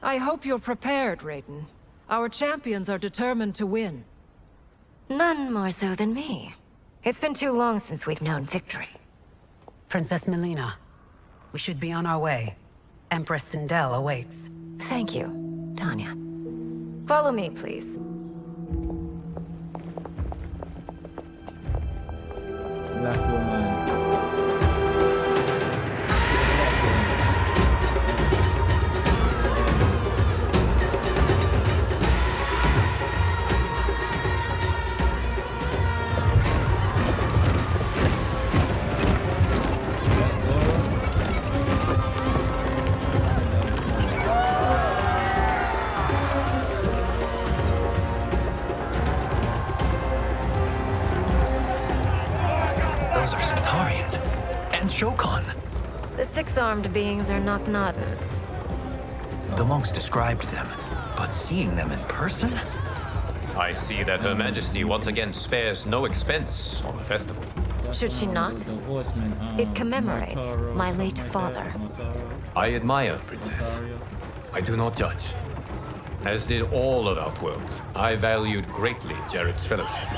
I hope you're prepared, Raiden. Our champions are determined to win. None more so than me. It's been too long since we've known victory. Princess Melina, we should be on our way. Empress Sindel awaits. Thank you, Tanya. Follow me, please. Shokan. The six-armed beings are not Nodens. The monks described them, but seeing them in person? I see that Her Majesty once again spares no expense on the festival. Should she not? It commemorates my late father. I admire, Princess. I do not judge. As did all of Outworld, I valued greatly Jarrett's fellowship.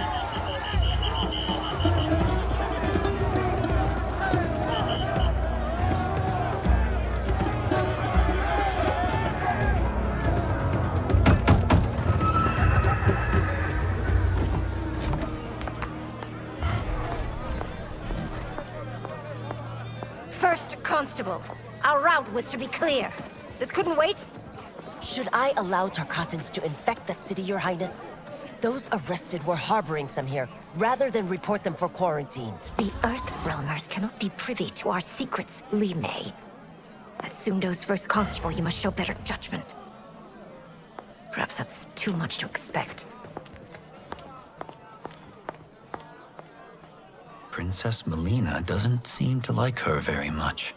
First Constable, our route was to be clear. This couldn't wait? Should I allow Tarkatans to infect the city, Your Highness? Those arrested were harboring some here, rather than report them for quarantine. The Earthrealmers cannot be privy to our secrets, Li Mei. As Sundo's first constable, you must show better judgment. Perhaps that's too much to expect. Princess Melina doesn't seem to like her very much.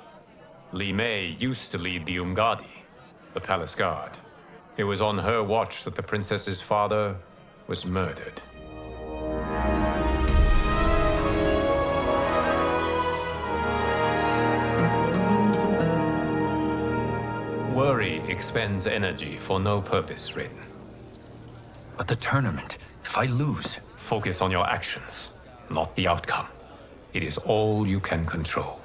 Li Mei used to lead the Umgadi, the palace guard. It was on her watch that the princess's father was murdered. Worry expends energy for no purpose, Raiden. But the tournament, if I lose... Focus on your actions, not the outcome. It is all you can control.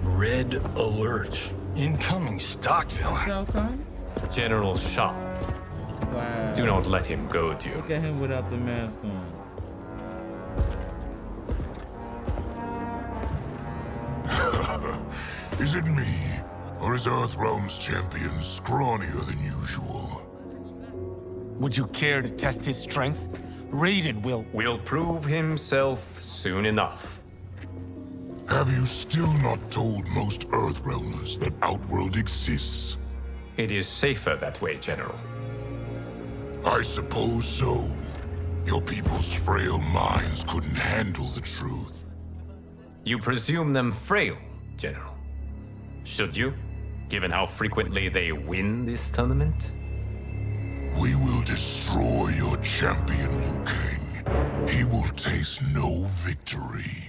Red alert. Incoming Stockville. General Shah. Wow. Do not let him goad you. Look at him without the mask on. Is it me? Or is Earthrealm's champion scrawnier than usual? Would you care to test his strength? Raiden will prove himself soon enough. Have you still not told most Earthrealmers that Outworld exists? It is safer that way, General. I suppose so. Your people's frail minds couldn't handle the truth. You presume them frail, General. Should you, given how frequently they win this tournament? We will destroy your champion, Liu Kang. He will taste no victory.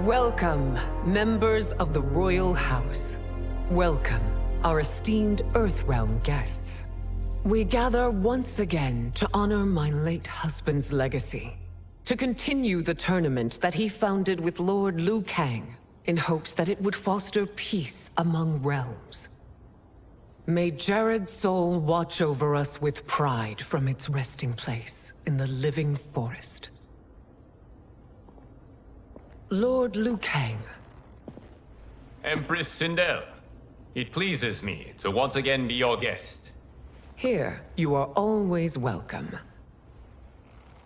Welcome, members of the Royal House. Welcome, our esteemed Earthrealm guests. We gather once again to honor my late husband's legacy, to continue the tournament that he founded with Lord Liu Kang, in hopes that it would foster peace among realms. May Jared's soul watch over us with pride from its resting place in the living forest. Lord Liu Kang. Empress Sindel, it pleases me to once again be your guest. Here, you are always welcome.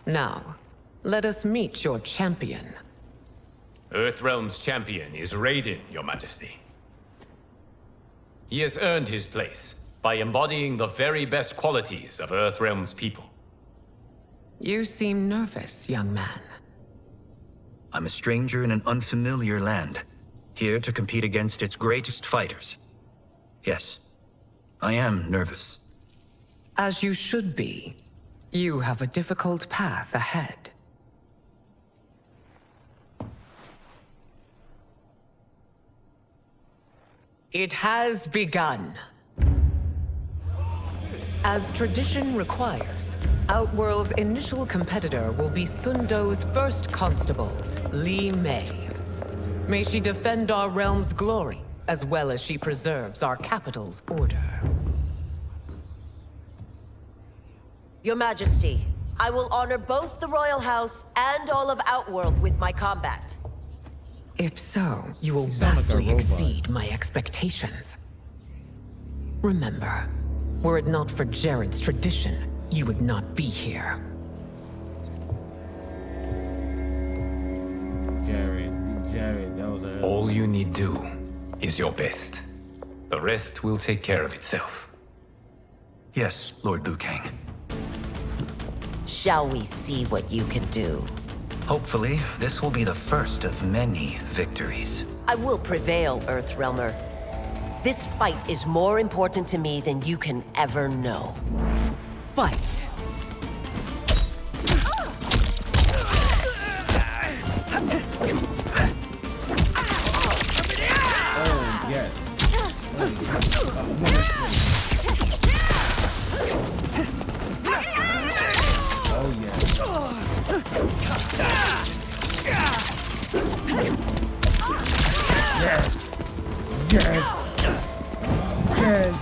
Now, let us meet your champion. Earthrealm's champion is Raiden, Your Majesty. He has earned his place by embodying the very best qualities of Earthrealm's people. You seem nervous, young man. I'm a stranger in an unfamiliar land, here to compete against its greatest fighters. Yes, I am nervous. As you should be. You have a difficult path ahead. It has begun. As tradition requires, Outworld's initial competitor will be Sun Do's first constable, Li Mei. May she defend our realm's glory, as well as she preserves our capital's order. Your Majesty, I will honor both the Royal House and all of Outworld with my combat. If so, you will sound like a vastly robot. exceed my expectations. Remember, were it not for Jared's tradition, you would not be here. Jared, that was a... All you need do is your best. The rest will take care of itself. Yes, Lord Liu Kang. Shall we see what you can do? Hopefully, this will be the first of many victories. I will prevail, Earthrealmer. This fight is more important to me than you can ever know. Fight! Oh, yes. Oh, yes. Yes. Yes. Yes.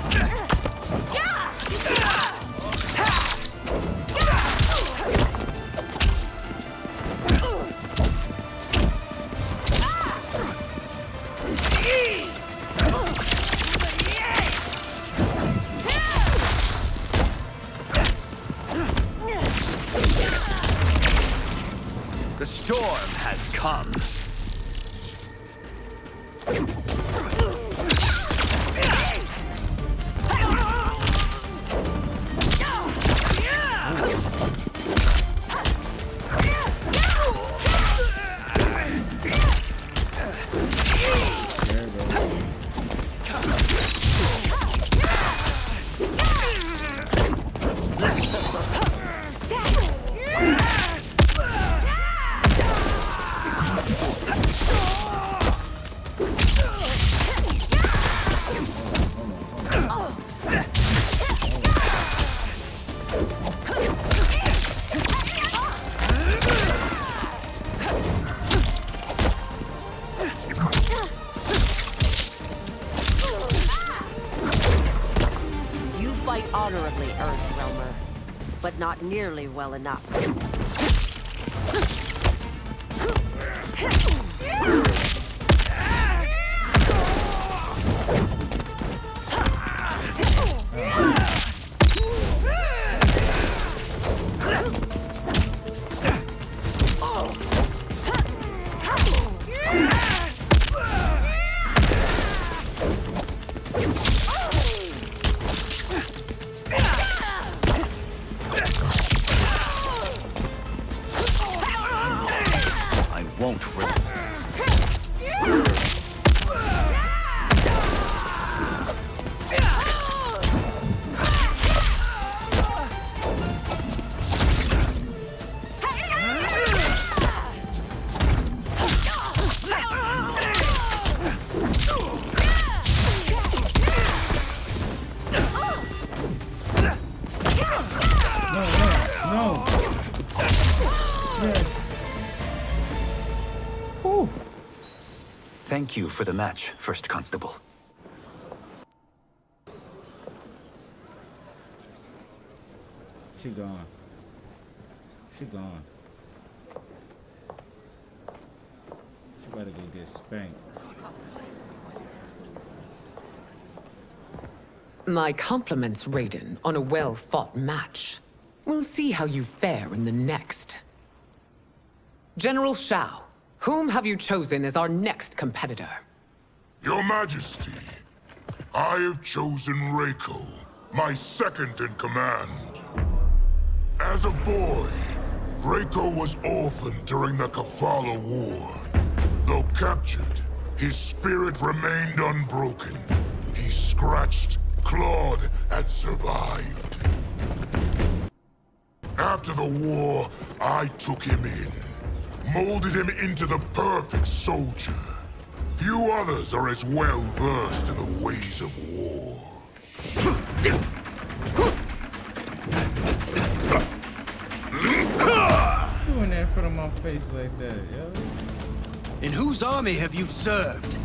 The storm has come. You fight honorably, Earthrealmer, but not nearly well enough. I won't relent. Thank you for the match, First Constable. She gone. She gone. She better go get spanked. My compliments, Raiden, on a well-fought match. We'll see how you fare in the next. General Shao, whom have you chosen as our next competitor? Your Majesty, I have chosen Reiko, my second in command. As a boy, Reiko was orphaned during the Kafala War. Though captured, his spirit remained unbroken. He scratched, clawed, and survived. After the war, I took him in, molded him into the perfect soldier. Few others are as well versed in the ways of war. Doing that in front of my face like that, yo. In whose army have you served?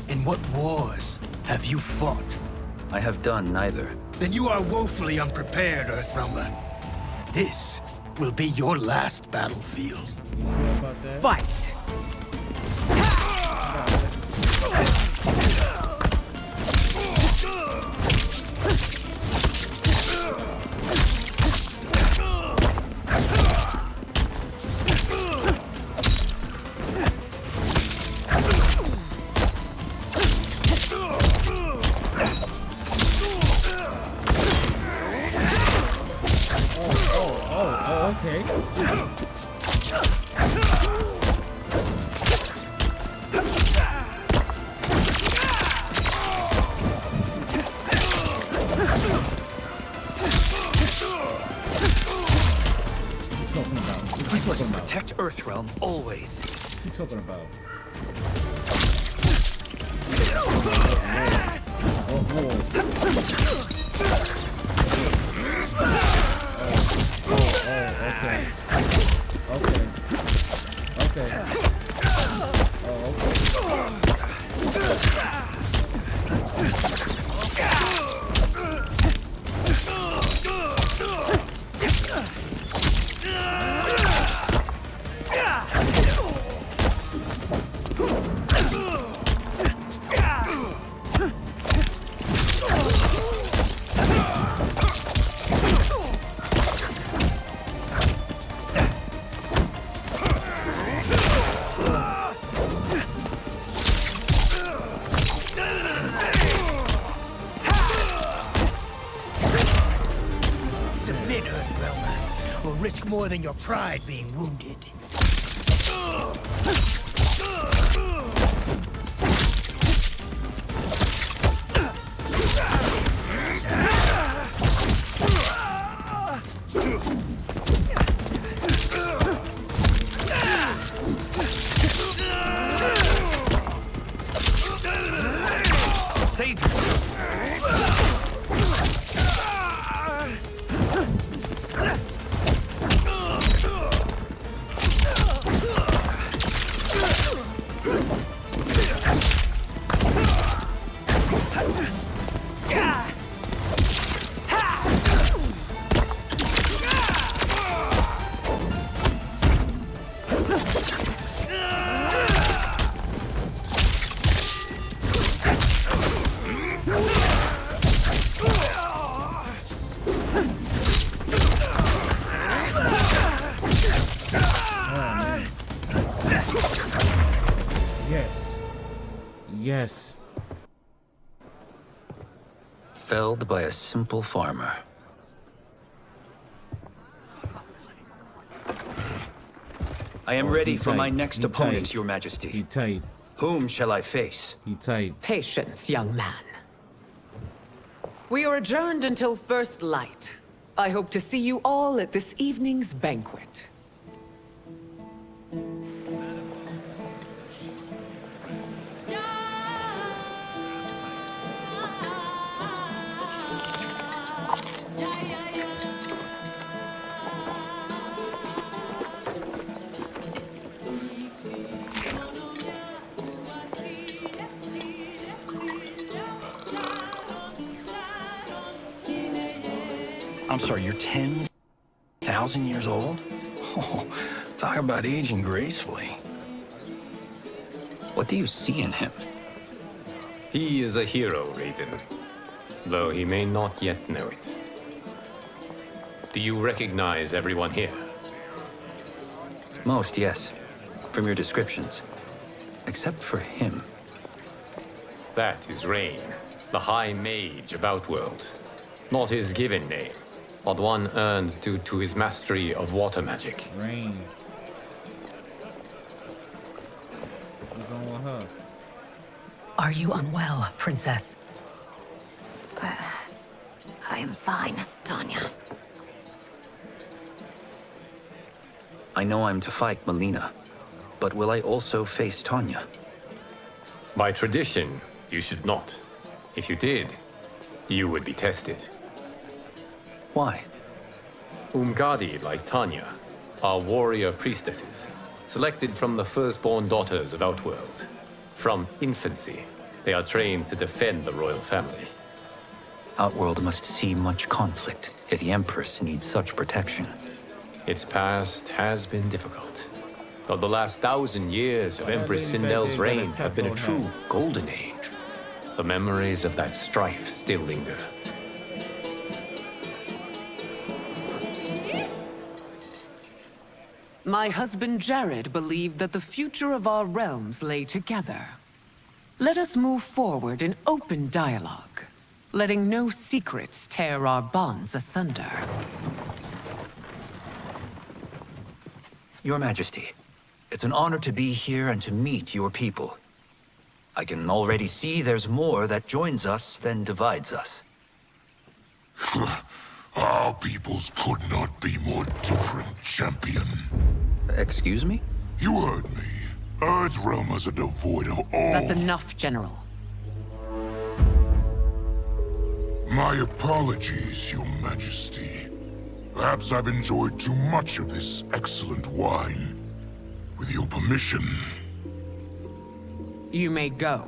In what wars have you fought? I have done neither. Then you are woefully unprepared, Earthrealmer. This will be your last battlefield. You sure about that? Fight! Okay. We must protect Earthrealm always. What you talking about? Okay. Okay. Okay. Oh, Submit, Earthrealmer, or risk more than your pride being wounded. Save yourself. Yes. Felled by a simple farmer. I am ready for my next opponent, Your Majesty. He tight. Whom shall I face? He tight. Patience, young man. We are adjourned until first light. I hope to see you all at this evening's banquet. I'm sorry, you're 10,000 years old? Oh, talk about aging gracefully. What do you see in him? He is a hero, Raiden, though he may not yet know it. Do you recognize everyone here? Most, yes. From your descriptions. Except for him. That is Rain, the High Mage of Outworld. Not his given name, but one earned due to his mastery of water magic. Rain. What's wrong with her? Are you unwell, Princess? I am fine, Tanya. I know I'm to fight Mileena, but will I also face Tanya? By tradition, you should not. If you did, you would be tested. Why? Umgadi, like Tanya, are warrior priestesses, selected from the firstborn daughters of Outworld. From infancy, they are trained to defend the royal family. Outworld must see much conflict if the Empress needs such protection. Its past has been difficult, though the last 1,000 years of Empress Sindel's reign have been a true golden age. The memories of that strife still linger. My husband Jared believed that the future of our realms lay together. Let us move forward in open dialogue, letting no secrets tear our bonds asunder. Your Majesty, it's an honor to be here and to meet your people. I can already see there's more that joins us than divides us. Our peoples could not be more different, champion. Excuse me? You heard me. Earthrealmers are devoid of all... That's enough, General. My apologies, Your Majesty. Perhaps I've enjoyed too much of this excellent wine. With your permission... You may go.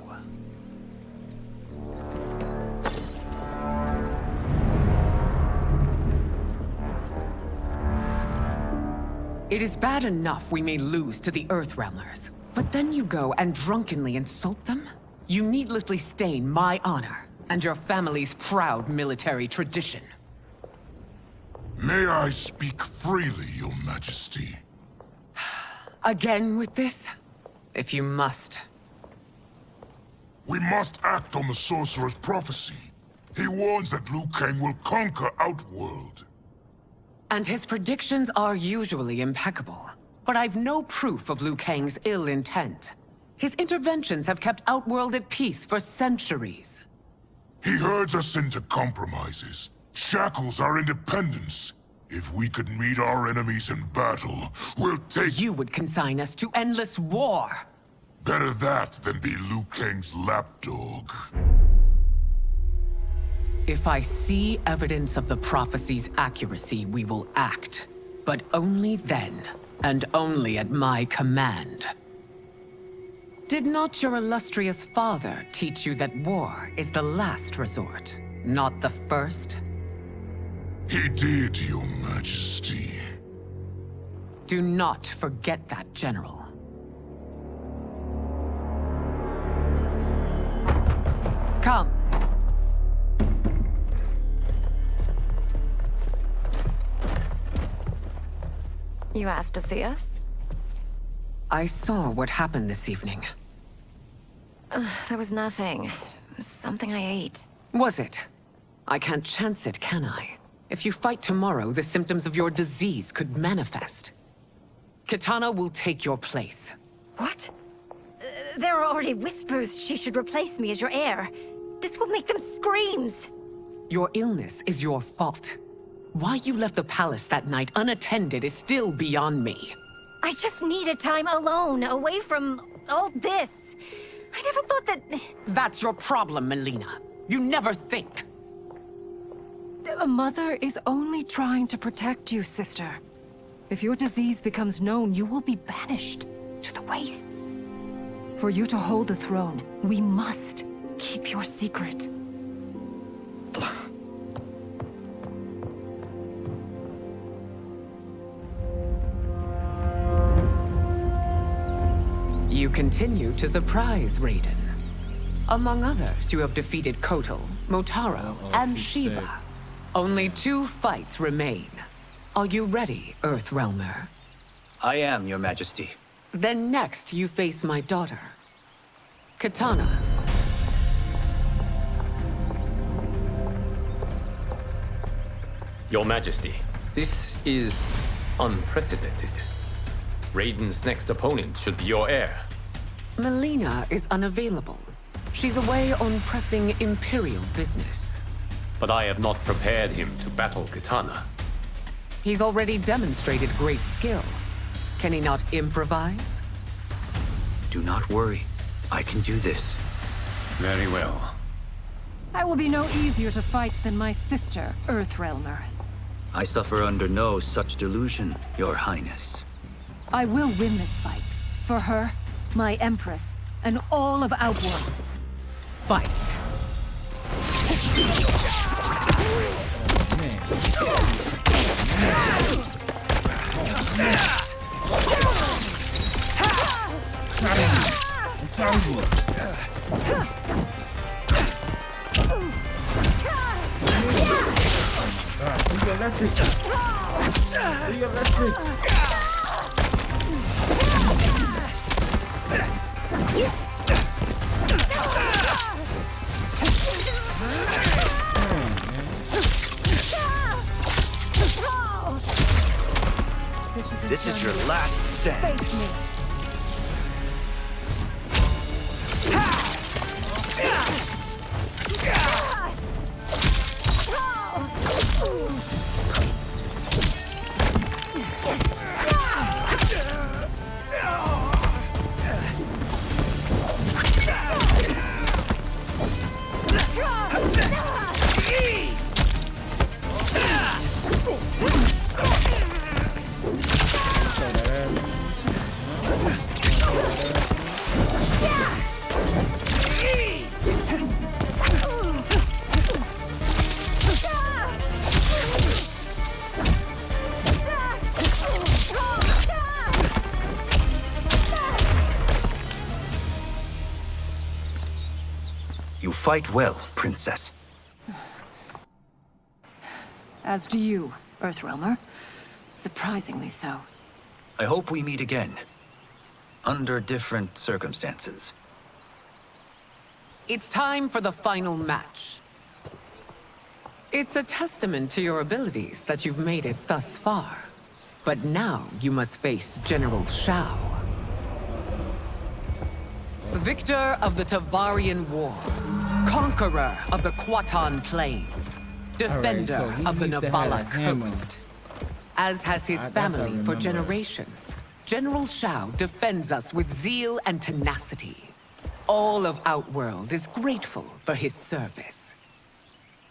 It is bad enough we may lose to the Earthrealmers, but then you go and drunkenly insult them? You needlessly stain my honor and your family's proud military tradition. May I speak freely, Your Majesty? Again with this? If you must. We must act on the Sorcerer's prophecy. He warns that Liu Kang will conquer Outworld. And his predictions are usually impeccable. But I've no proof of Liu Kang's ill intent. His interventions have kept Outworld at peace for centuries. He herds us into compromises, shackles our independence. If we could meet our enemies in battle, we'll take— You would consign us to endless war! Better that than be Liu Kang's lapdog. If I see evidence of the prophecy's accuracy, we will act. But only then, and only at my command. Did not your illustrious father teach you that war is the last resort, not the first? He did, Your Majesty. Do not forget that, General. Come. You asked to see us? I saw what happened this evening. There was nothing. Something I ate. Was it? I can't chance it, can I? If you fight tomorrow, the symptoms of your disease could manifest. Kitana will take your place. What? There are already whispers she should replace me as your heir. This will make them screams! Your illness is your fault. Why you left the palace that night unattended is still beyond me. I just needed time alone, away from all this. I never thought that... That's your problem, Mileena. You never think. A mother is only trying to protect you, sister. If your disease becomes known, you will be banished to the wastes. For you to hold the throne, we must keep your secret. continue to surprise Raiden. Among others, you have defeated Kotal, Motaro, and Shiva. Only 2 fights remain. Are you ready, Earthrealmer? I am, Your Majesty. Then next, you face my daughter, Kitana. Your Majesty, this is unprecedented. Raiden's next opponent should be your heir. Mileena is unavailable. She's away on pressing Imperial business. But I have not prepared him to battle Kitana. He's already demonstrated great skill. Can he not improvise? Do not worry. I can do this. Very well. I will be no easier to fight than my sister, Earthrealmer. I suffer under no such delusion, Your Highness. I will win this fight. For her, my Empress, and all of Outworld. Fight! I'm telling you. Be electric. Be electric. This is your last stand. Face me. You fight well, Princess. As do you, Earthrealmer. Surprisingly so. I hope we meet again. Under different circumstances. It's time for the final match. It's a testament to your abilities that you've made it thus far. But now you must face General Shao. Victor of the Tavarian War. Conqueror of the Quatan Plains. Defender so he of the needs to have a Navala hammer. Coast. As has his That's I family for remember. generations, General Shao defends us with zeal and tenacity. All of Outworld is grateful for his service.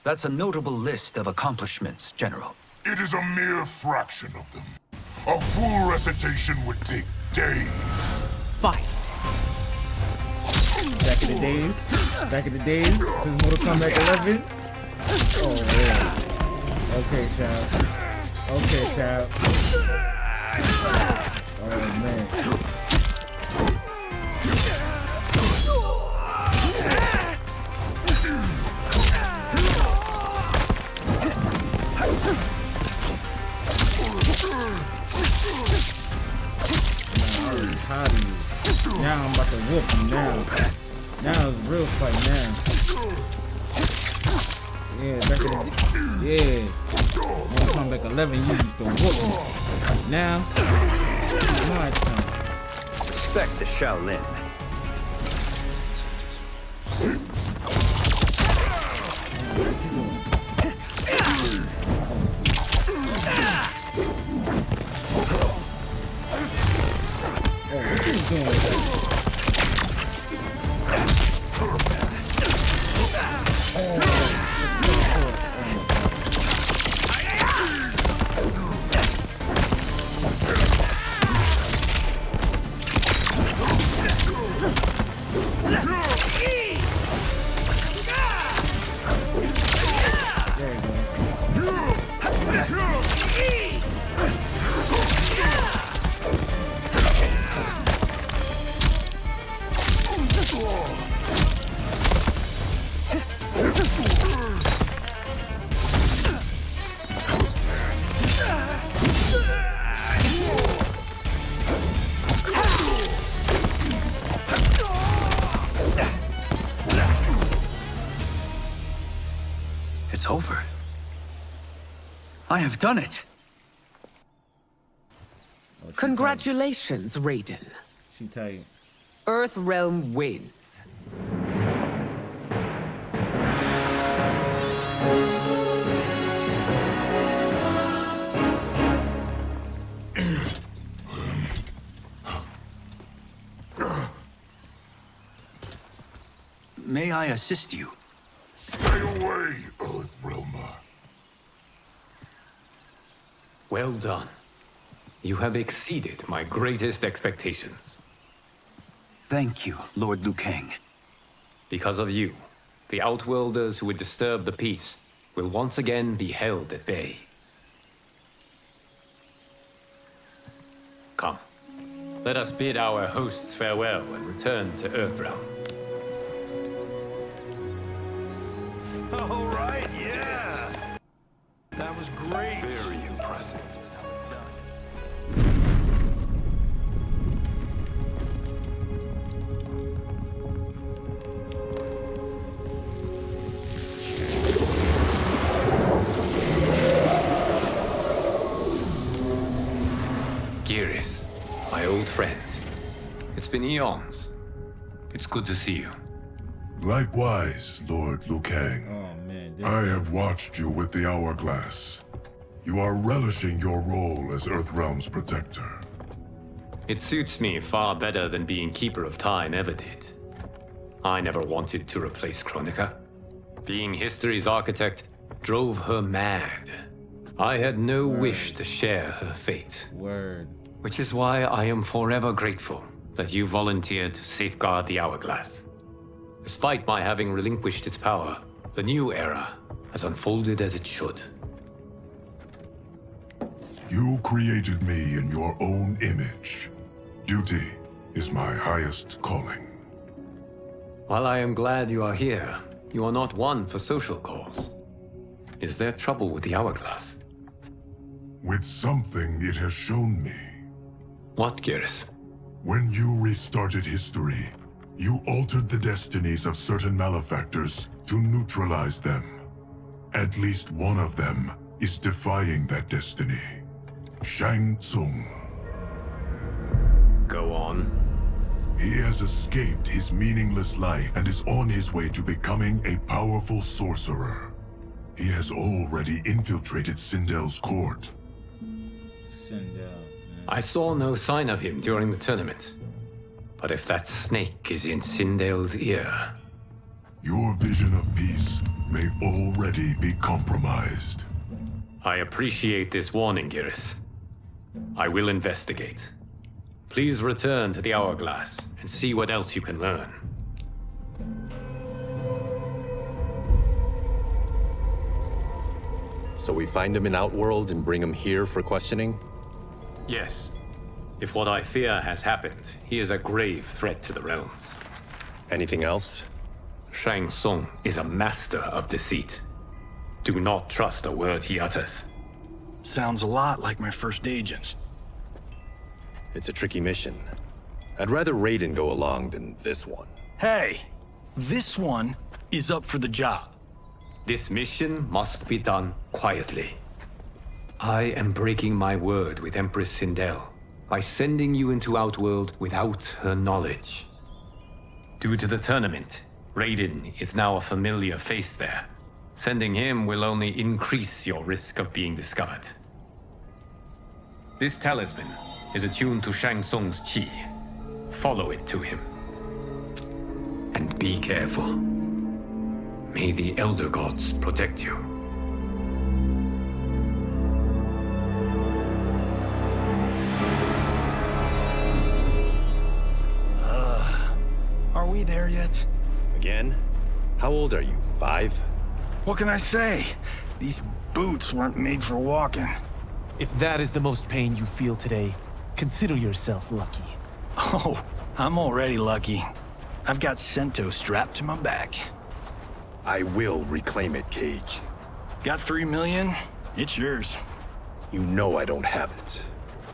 That's a notable list of accomplishments, General. It is a mere fraction of them. A full recitation would take days. Fight! Back in the days, since Mortal Kombat 11. Oh man. Okay, Shao. Okay, Shao. Oh man. I was tired of you. Now I'm about to whoop you now. Now it's a real fight now. Yeah, back in the yeah. Mortal Kombat 11, you used to whoop me. Now, it's my turn. Respect the Shaolin. It's over. I have done it. Congratulations, Raiden. She tight. Earthrealm wins. May I assist you? Stay away, Earthrealmer. Well done. You have exceeded my greatest expectations. Thank you, Lord Liu Kang. Because of you, the Outworlders who would disturb the peace will once again be held at bay. Come, let us bid our hosts farewell and return to Earthrealm. All right, yeah. That was great. Very impressive. That's how it's done. Geras, my old friend. It's been eons. It's good to see you. Likewise, Lord Liu Kang. Oh man. I have watched you with the Hourglass. You are relishing your role as Earthrealm's protector. It suits me far better than being Keeper of Time ever did. I never wanted to replace Kronika. Being history's architect drove her mad. I had no wish to share her fate. Word. Which is why I am forever grateful that you volunteered to safeguard the Hourglass. Despite my having relinquished its power, the new era has unfolded as it should. You created me in your own image. Duty is my highest calling. While I am glad you are here, you are not one for social cause. Is there trouble with the Hourglass? With something it has shown me. What, Geras? When you restarted history, you altered the destinies of certain malefactors to neutralize them. At least one of them is defying that destiny. Shang Tsung. Go on. He has escaped his meaningless life and is on his way to becoming a powerful sorcerer. He has already infiltrated Sindel's court. Sindel. I saw no sign of him during the tournament. But if that snake is in Sindel's ear... Your vision of peace may already be compromised. I appreciate this warning, Geras. I will investigate. Please return to the Hourglass and see what else you can learn. So we find him in Outworld and bring him here for questioning? Yes. If what I fear has happened, he is a grave threat to the realms. Anything else? Shang Tsung is a master of deceit. Do not trust a word he utters. Sounds a lot like my first agents. It's a tricky mission. I'd rather Raiden go along than this one. Hey, this one is up for the job. This mission must be done quietly. I am breaking my word with Empress Sindel by sending you into Outworld without her knowledge. Due to the tournament, Raiden is now a familiar face there. Sending him will only increase your risk of being discovered. This talisman is attuned to Shang Tsung's chi. Follow it to him. And be careful. May the Elder Gods protect you. Are we there yet? Again? How old are you? 5? What can I say? These boots weren't made for walking. If that is the most pain you feel today, consider yourself lucky. Oh, I'm already lucky. I've got Sento strapped to my back. I will reclaim it, Cage. Got 3 million? It's yours. You know I don't have it.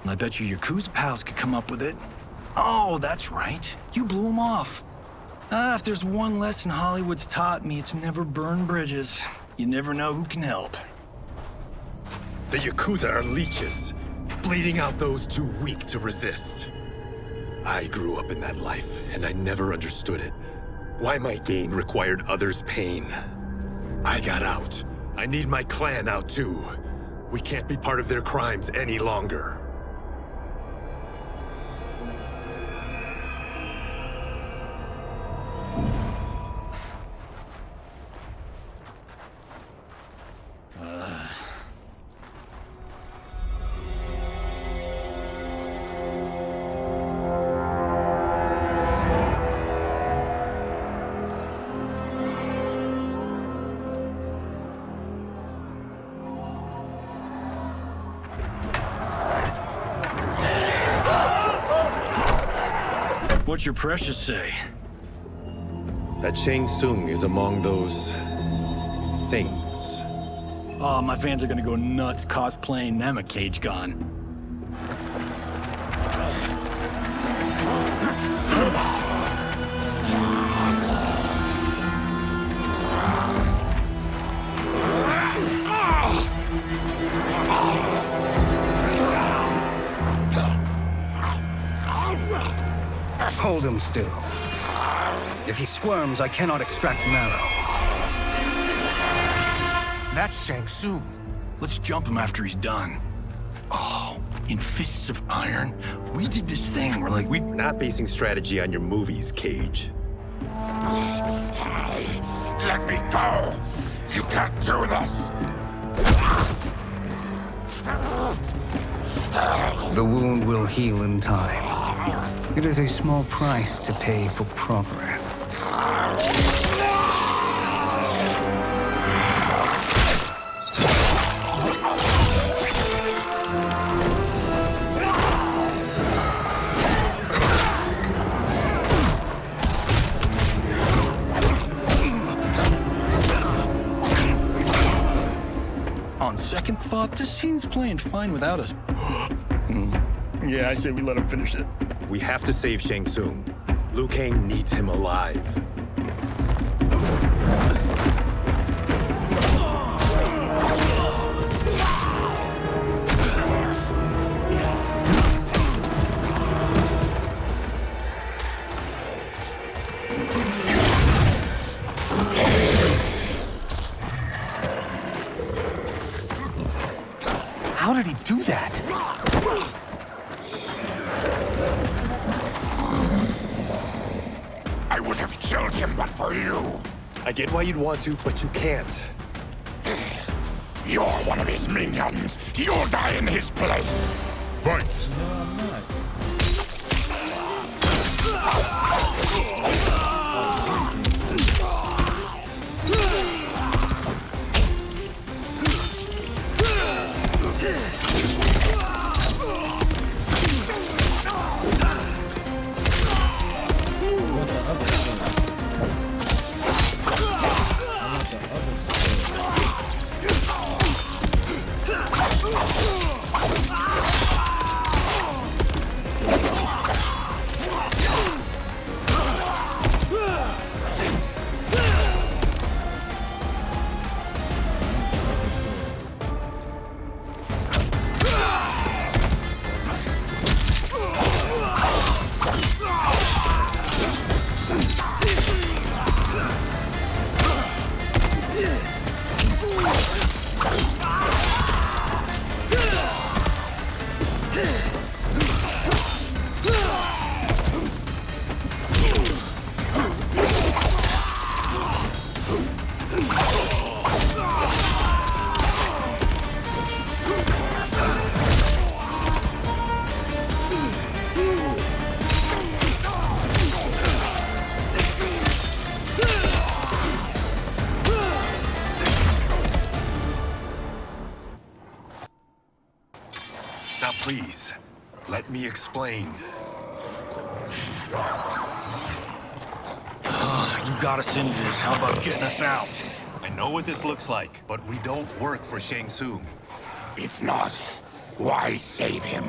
I bet your Yakuza pals could come up with it. Oh, that's right. You blew them off. If there's one lesson Hollywood's taught me, it's never burn bridges. You never know who can help. The Yakuza are leeches, bleeding out those too weak to resist. I grew up in that life, and I never understood it. Why my gain required others' pain. I got out. I need my clan out too. We can't be part of their crimes any longer. What's your precious say? That Shang Tsung is among those... things. Oh, my fans are gonna go nuts cosplaying them a Cage Gon. Hold him still. If he squirms, I cannot extract marrow. That's Shang Tsung. Let's jump him after he's done. Oh, in Fists of Iron, we did this thing where like We're not basing strategy on your movies, Cage. Let me go! You can't do this! The wound will heal in time. It is a small price to pay for progress. On second thought, this scene's playing fine without us. Yeah, I say we let him finish it. We have to save Shang Tsung. Liu Kang needs him alive. How did he do that? I would have killed him but for you. I get why you'd want to, but you can't. You're one of his minions. You'll die in his place. Fight! No, I'm not. Now please, let me explain. You got us into this. How about getting us out? I know what this looks like, but we don't work for Shang Tsung. If not, why save him?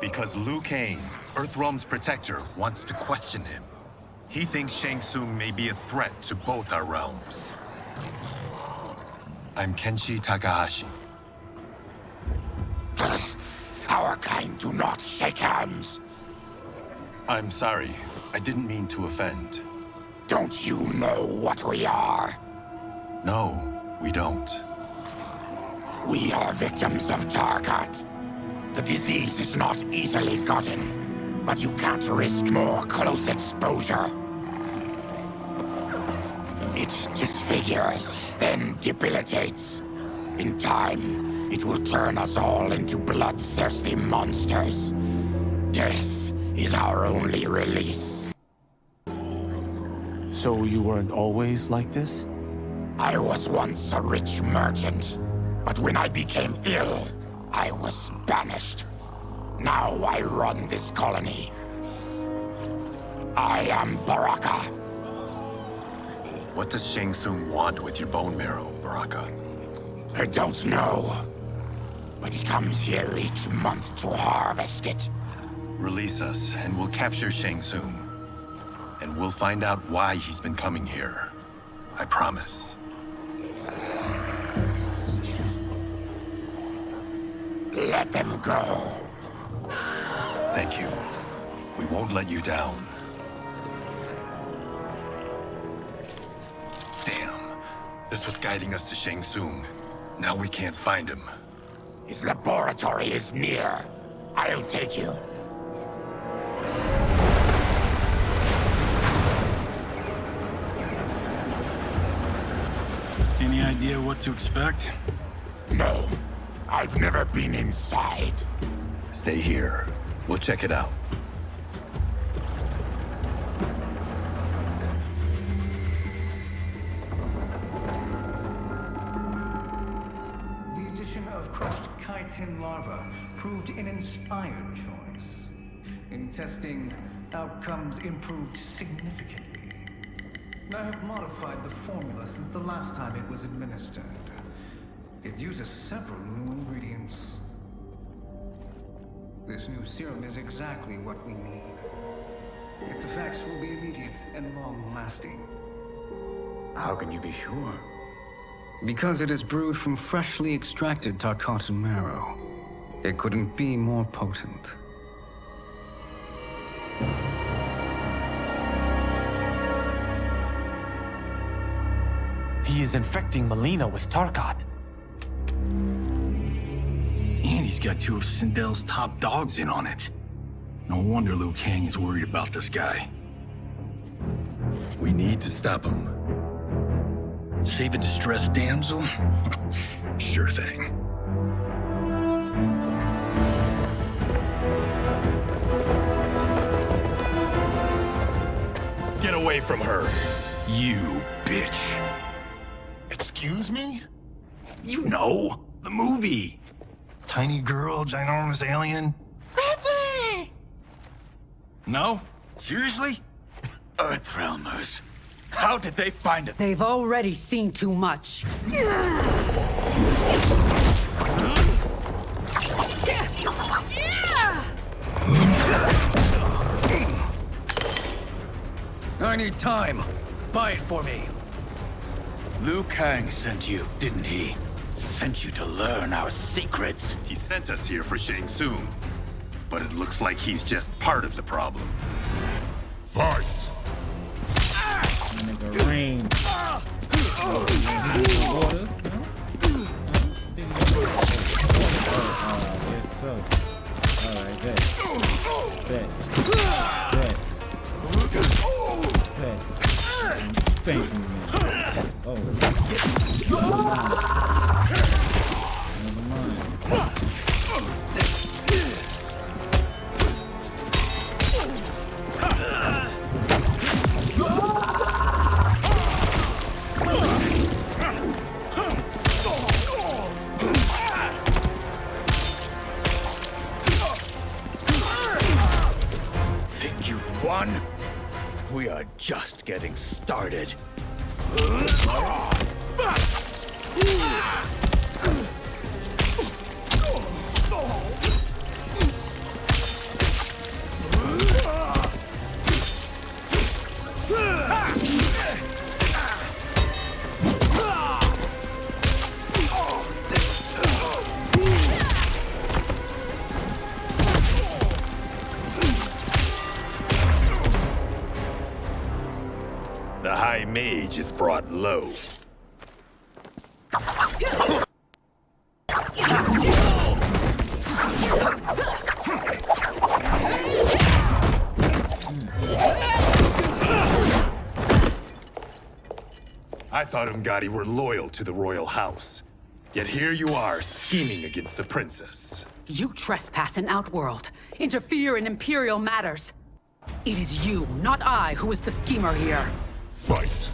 Because Liu Kang, Earthrealm's protector, wants to question him. He thinks Shang Tsung may be a threat to both our realms. I'm Kenshi Takahashi. Our kind do not shake hands. I'm sorry. I didn't mean to offend. Don't you know what we are? No, we don't. We are victims of Tarkat. The disease is not easily gotten, but you can't risk more close exposure. It disfigures, then debilitates. In time, it will turn us all into bloodthirsty monsters. Death is our only release. So you weren't always like this? I was once a rich merchant, but when I became ill, I was banished. Now I run this colony. I am Baraka. What does Shang Tsung want with your bone marrow, Baraka? I don't know. But he comes here each month to harvest it. Release us, and we'll capture Shang Tsung. And we'll find out why he's been coming here. I promise. Let them go. Thank you. We won't let you down. Damn. This was guiding us to Shang Tsung. Now we can't find him. His laboratory is near. I'll take you. Any idea what to expect? No. I've never been inside. Stay here. We'll check it out. The addition of crushed chitin larva proved an inspired choice. In testing, outcomes improved significantly. I have modified the formula since the last time it was administered. It uses several new ingredients. This new serum is exactly what we need. Its effects will be immediate and long-lasting. How can you be sure? Because it is brewed from freshly extracted Tarkatan marrow. It couldn't be more potent. He is infecting Mileena with Tarkat. And he's got two of Sindel's top dogs in on it. No wonder Liu Kang is worried about this guy. We need to stop him. Save a distressed damsel? Sure thing. Get away from her! You bitch. Excuse me? You know, the movie. Tiny girl, ginormous alien. Ripley! No? Seriously? Earthrealmers. How did they find it? They've already seen too much. I need time. Buy it for me. Liu Kang sent you, didn't he? Sent you to learn our secrets. He sent us here for Shang Tsung. But it looks like he's just part of the problem. Fight! Nigga rain. Water? Yes, so. Alright, bet. I'm spanking you. Oh. Never mind. Think you've won? We are just getting started. brought low. I thought Umgadi were loyal to the royal house. Yet here you are, scheming against the princess. You trespass in Outworld, interfere in Imperial matters. It is you, not I, who is the schemer here. Fight.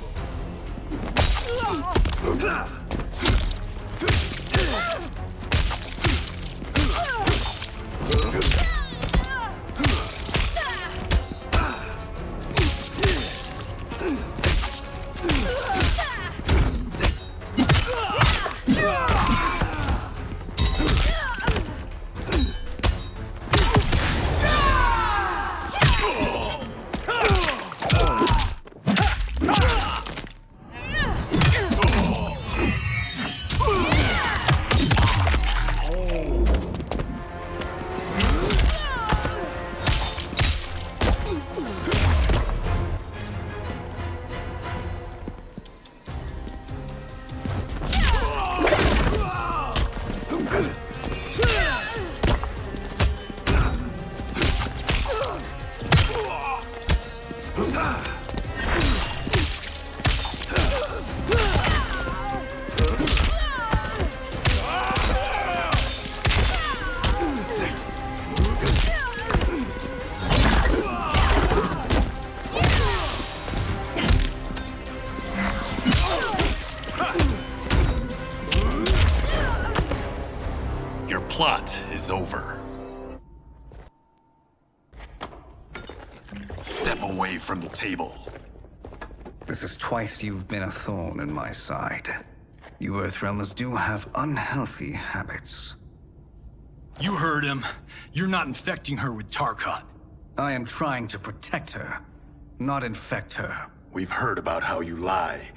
Your plot is over. Step away from the table. This is twice you've been a thorn in my side. You Earthrealmers do have unhealthy habits. You heard him. You're not infecting her with Tarkat. I am trying to protect her, not infect her. We've heard about how you lie.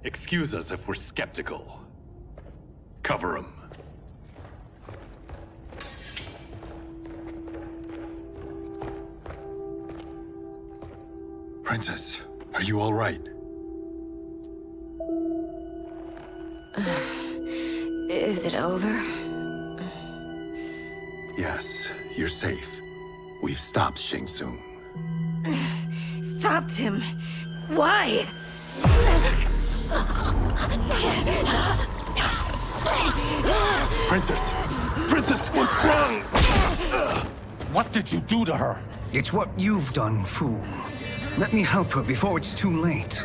Excuse us if we're skeptical. Cover him. Princess, are you all right? Is it over? Yes, you're safe. We've stopped Shang Tsung. Stopped him? Why? Princess! Princess, what's wrong? What did you do to her? It's what you've done, fool. Let me help her before it's too late.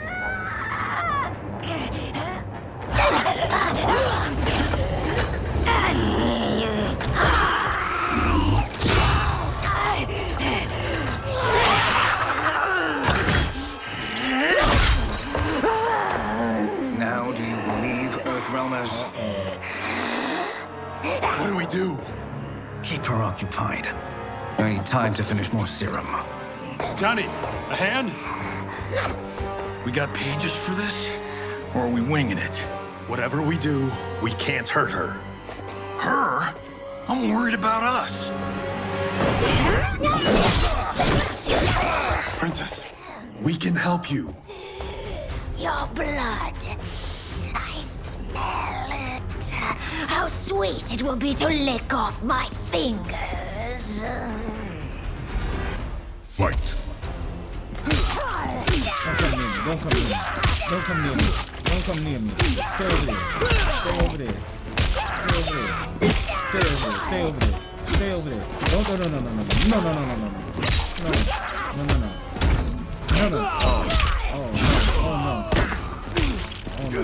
Now do you believe, Earthrealmers? What do we do? Keep her occupied. I need time to finish more serum. Johnny, a hand? We got pages for this? Or are we winging it? Whatever we do, we can't hurt her. Her? I'm worried about us. Princess, we can help you. Your blood. I smell it. How sweet it will be to lick off my fingers. Fight. Don't come near me. Don't come near me. Don't come near me. Stay over there. Stay over there. Stay over there. Stay over there. Stay over there. Stay over there. Don't no. Oh no. Get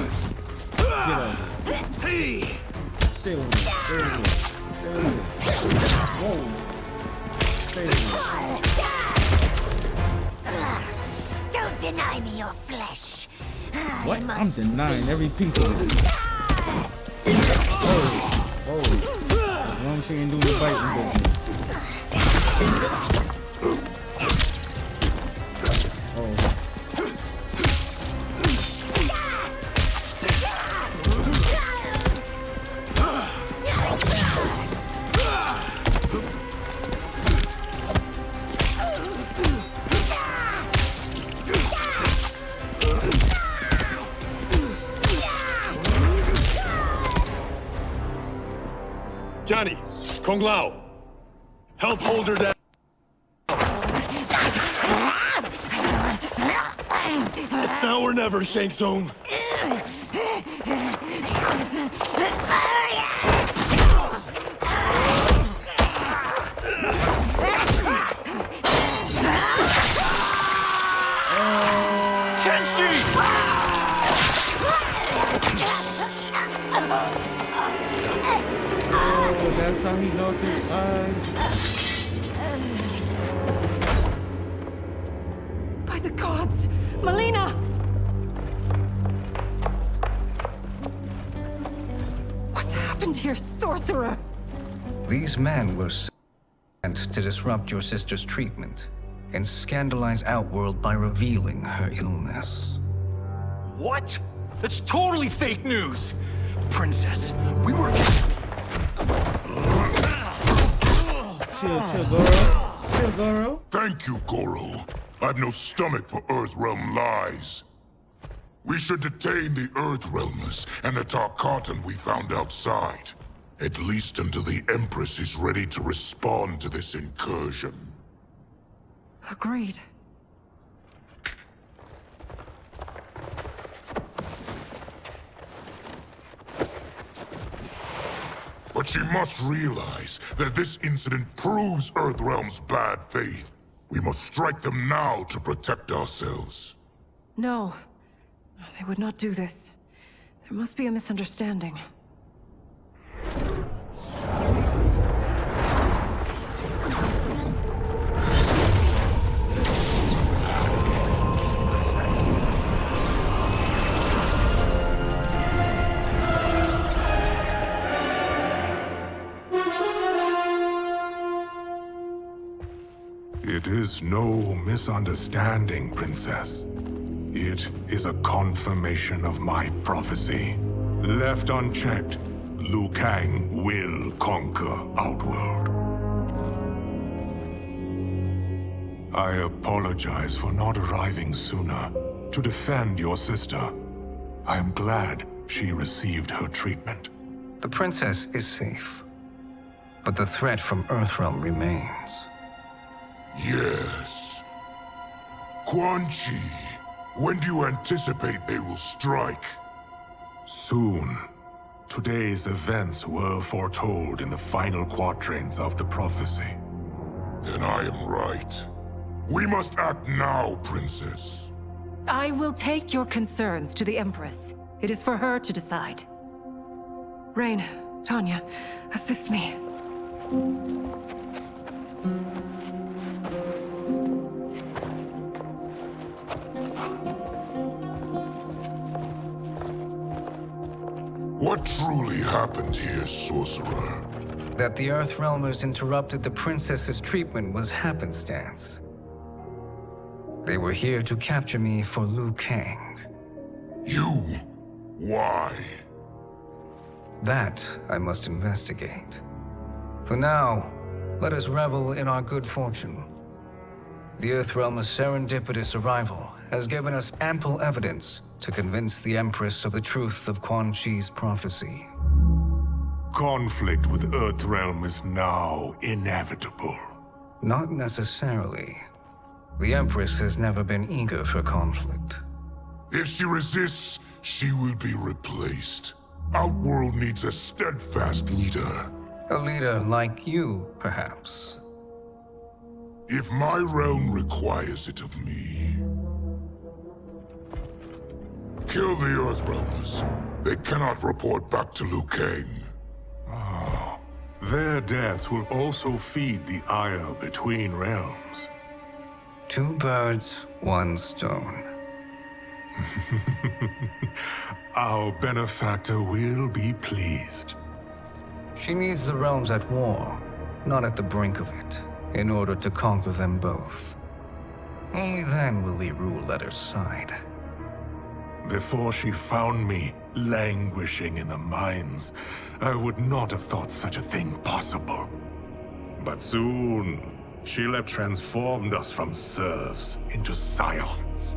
over there. Hey. Stay over there. Stay over there. Stay over there. Whoa. Stay over there. Don't deny me your flesh. What? I'm denying every piece of it. Whoa. As long as she ain't doing the biting business. Johnny, Kung Lao, help hold her down. It's now or never, Shang Tsung. Oh, that's how he lost his eyes. By the gods! Melina! What's happened here, sorcerer? These men were sent to disrupt your sister's treatment and scandalize Outworld by revealing her illness. What? That's totally fake news! Princess, we were... Chill, Goro. Chill, Goro. Thank you, Goro. I've no stomach for Earthrealm lies. We should detain the Earthrealmers and the Tarkatan we found outside. At least until the Empress is ready to respond to this incursion. Agreed. But she must realize that this incident proves Earthrealm's bad faith. We must strike them now to protect ourselves. No. They would not do this. There must be a misunderstanding. It is no misunderstanding, Princess. It is a confirmation of my prophecy. Left unchecked, Liu Kang will conquer Outworld. I apologize for not arriving sooner to defend your sister. I am glad she received her treatment. The princess is safe, but the threat from Earthrealm remains. Yes. Quan Chi, when do you anticipate they will strike? Soon. Today's events were foretold in the final quatrains of the prophecy. Then I am right. We must act now, Princess. I will take your concerns to the Empress. It is for her to decide. Rain, Tanya, assist me. What truly happened here, Sorcerer? That the Earthrealmers interrupted the princess's treatment was happenstance. They were here to capture me for Liu Kang. You? Why? That I must investigate. For now, let us revel in our good fortune. The Earthrealm's serendipitous arrival has given us ample evidence to convince the Empress of the truth of Quan Chi's prophecy. Conflict with Earthrealm is now inevitable. Not necessarily. The Empress has never been eager for conflict. If she resists, she will be replaced. Outworld needs a steadfast leader. A leader like you, perhaps. If my realm requires it of me... Kill the Earthrealmers. They cannot report back to Liu Kang. Oh, their deaths will also feed the ire between realms. 2 birds, 1 stone. Our benefactor will be pleased. She needs the realms at war, not at the brink of it, in order to conquer them both. Only then will we rule at her side. Before she found me languishing in the mines, I would not have thought such a thing possible. But soon, she'll have transformed us from serfs into scions.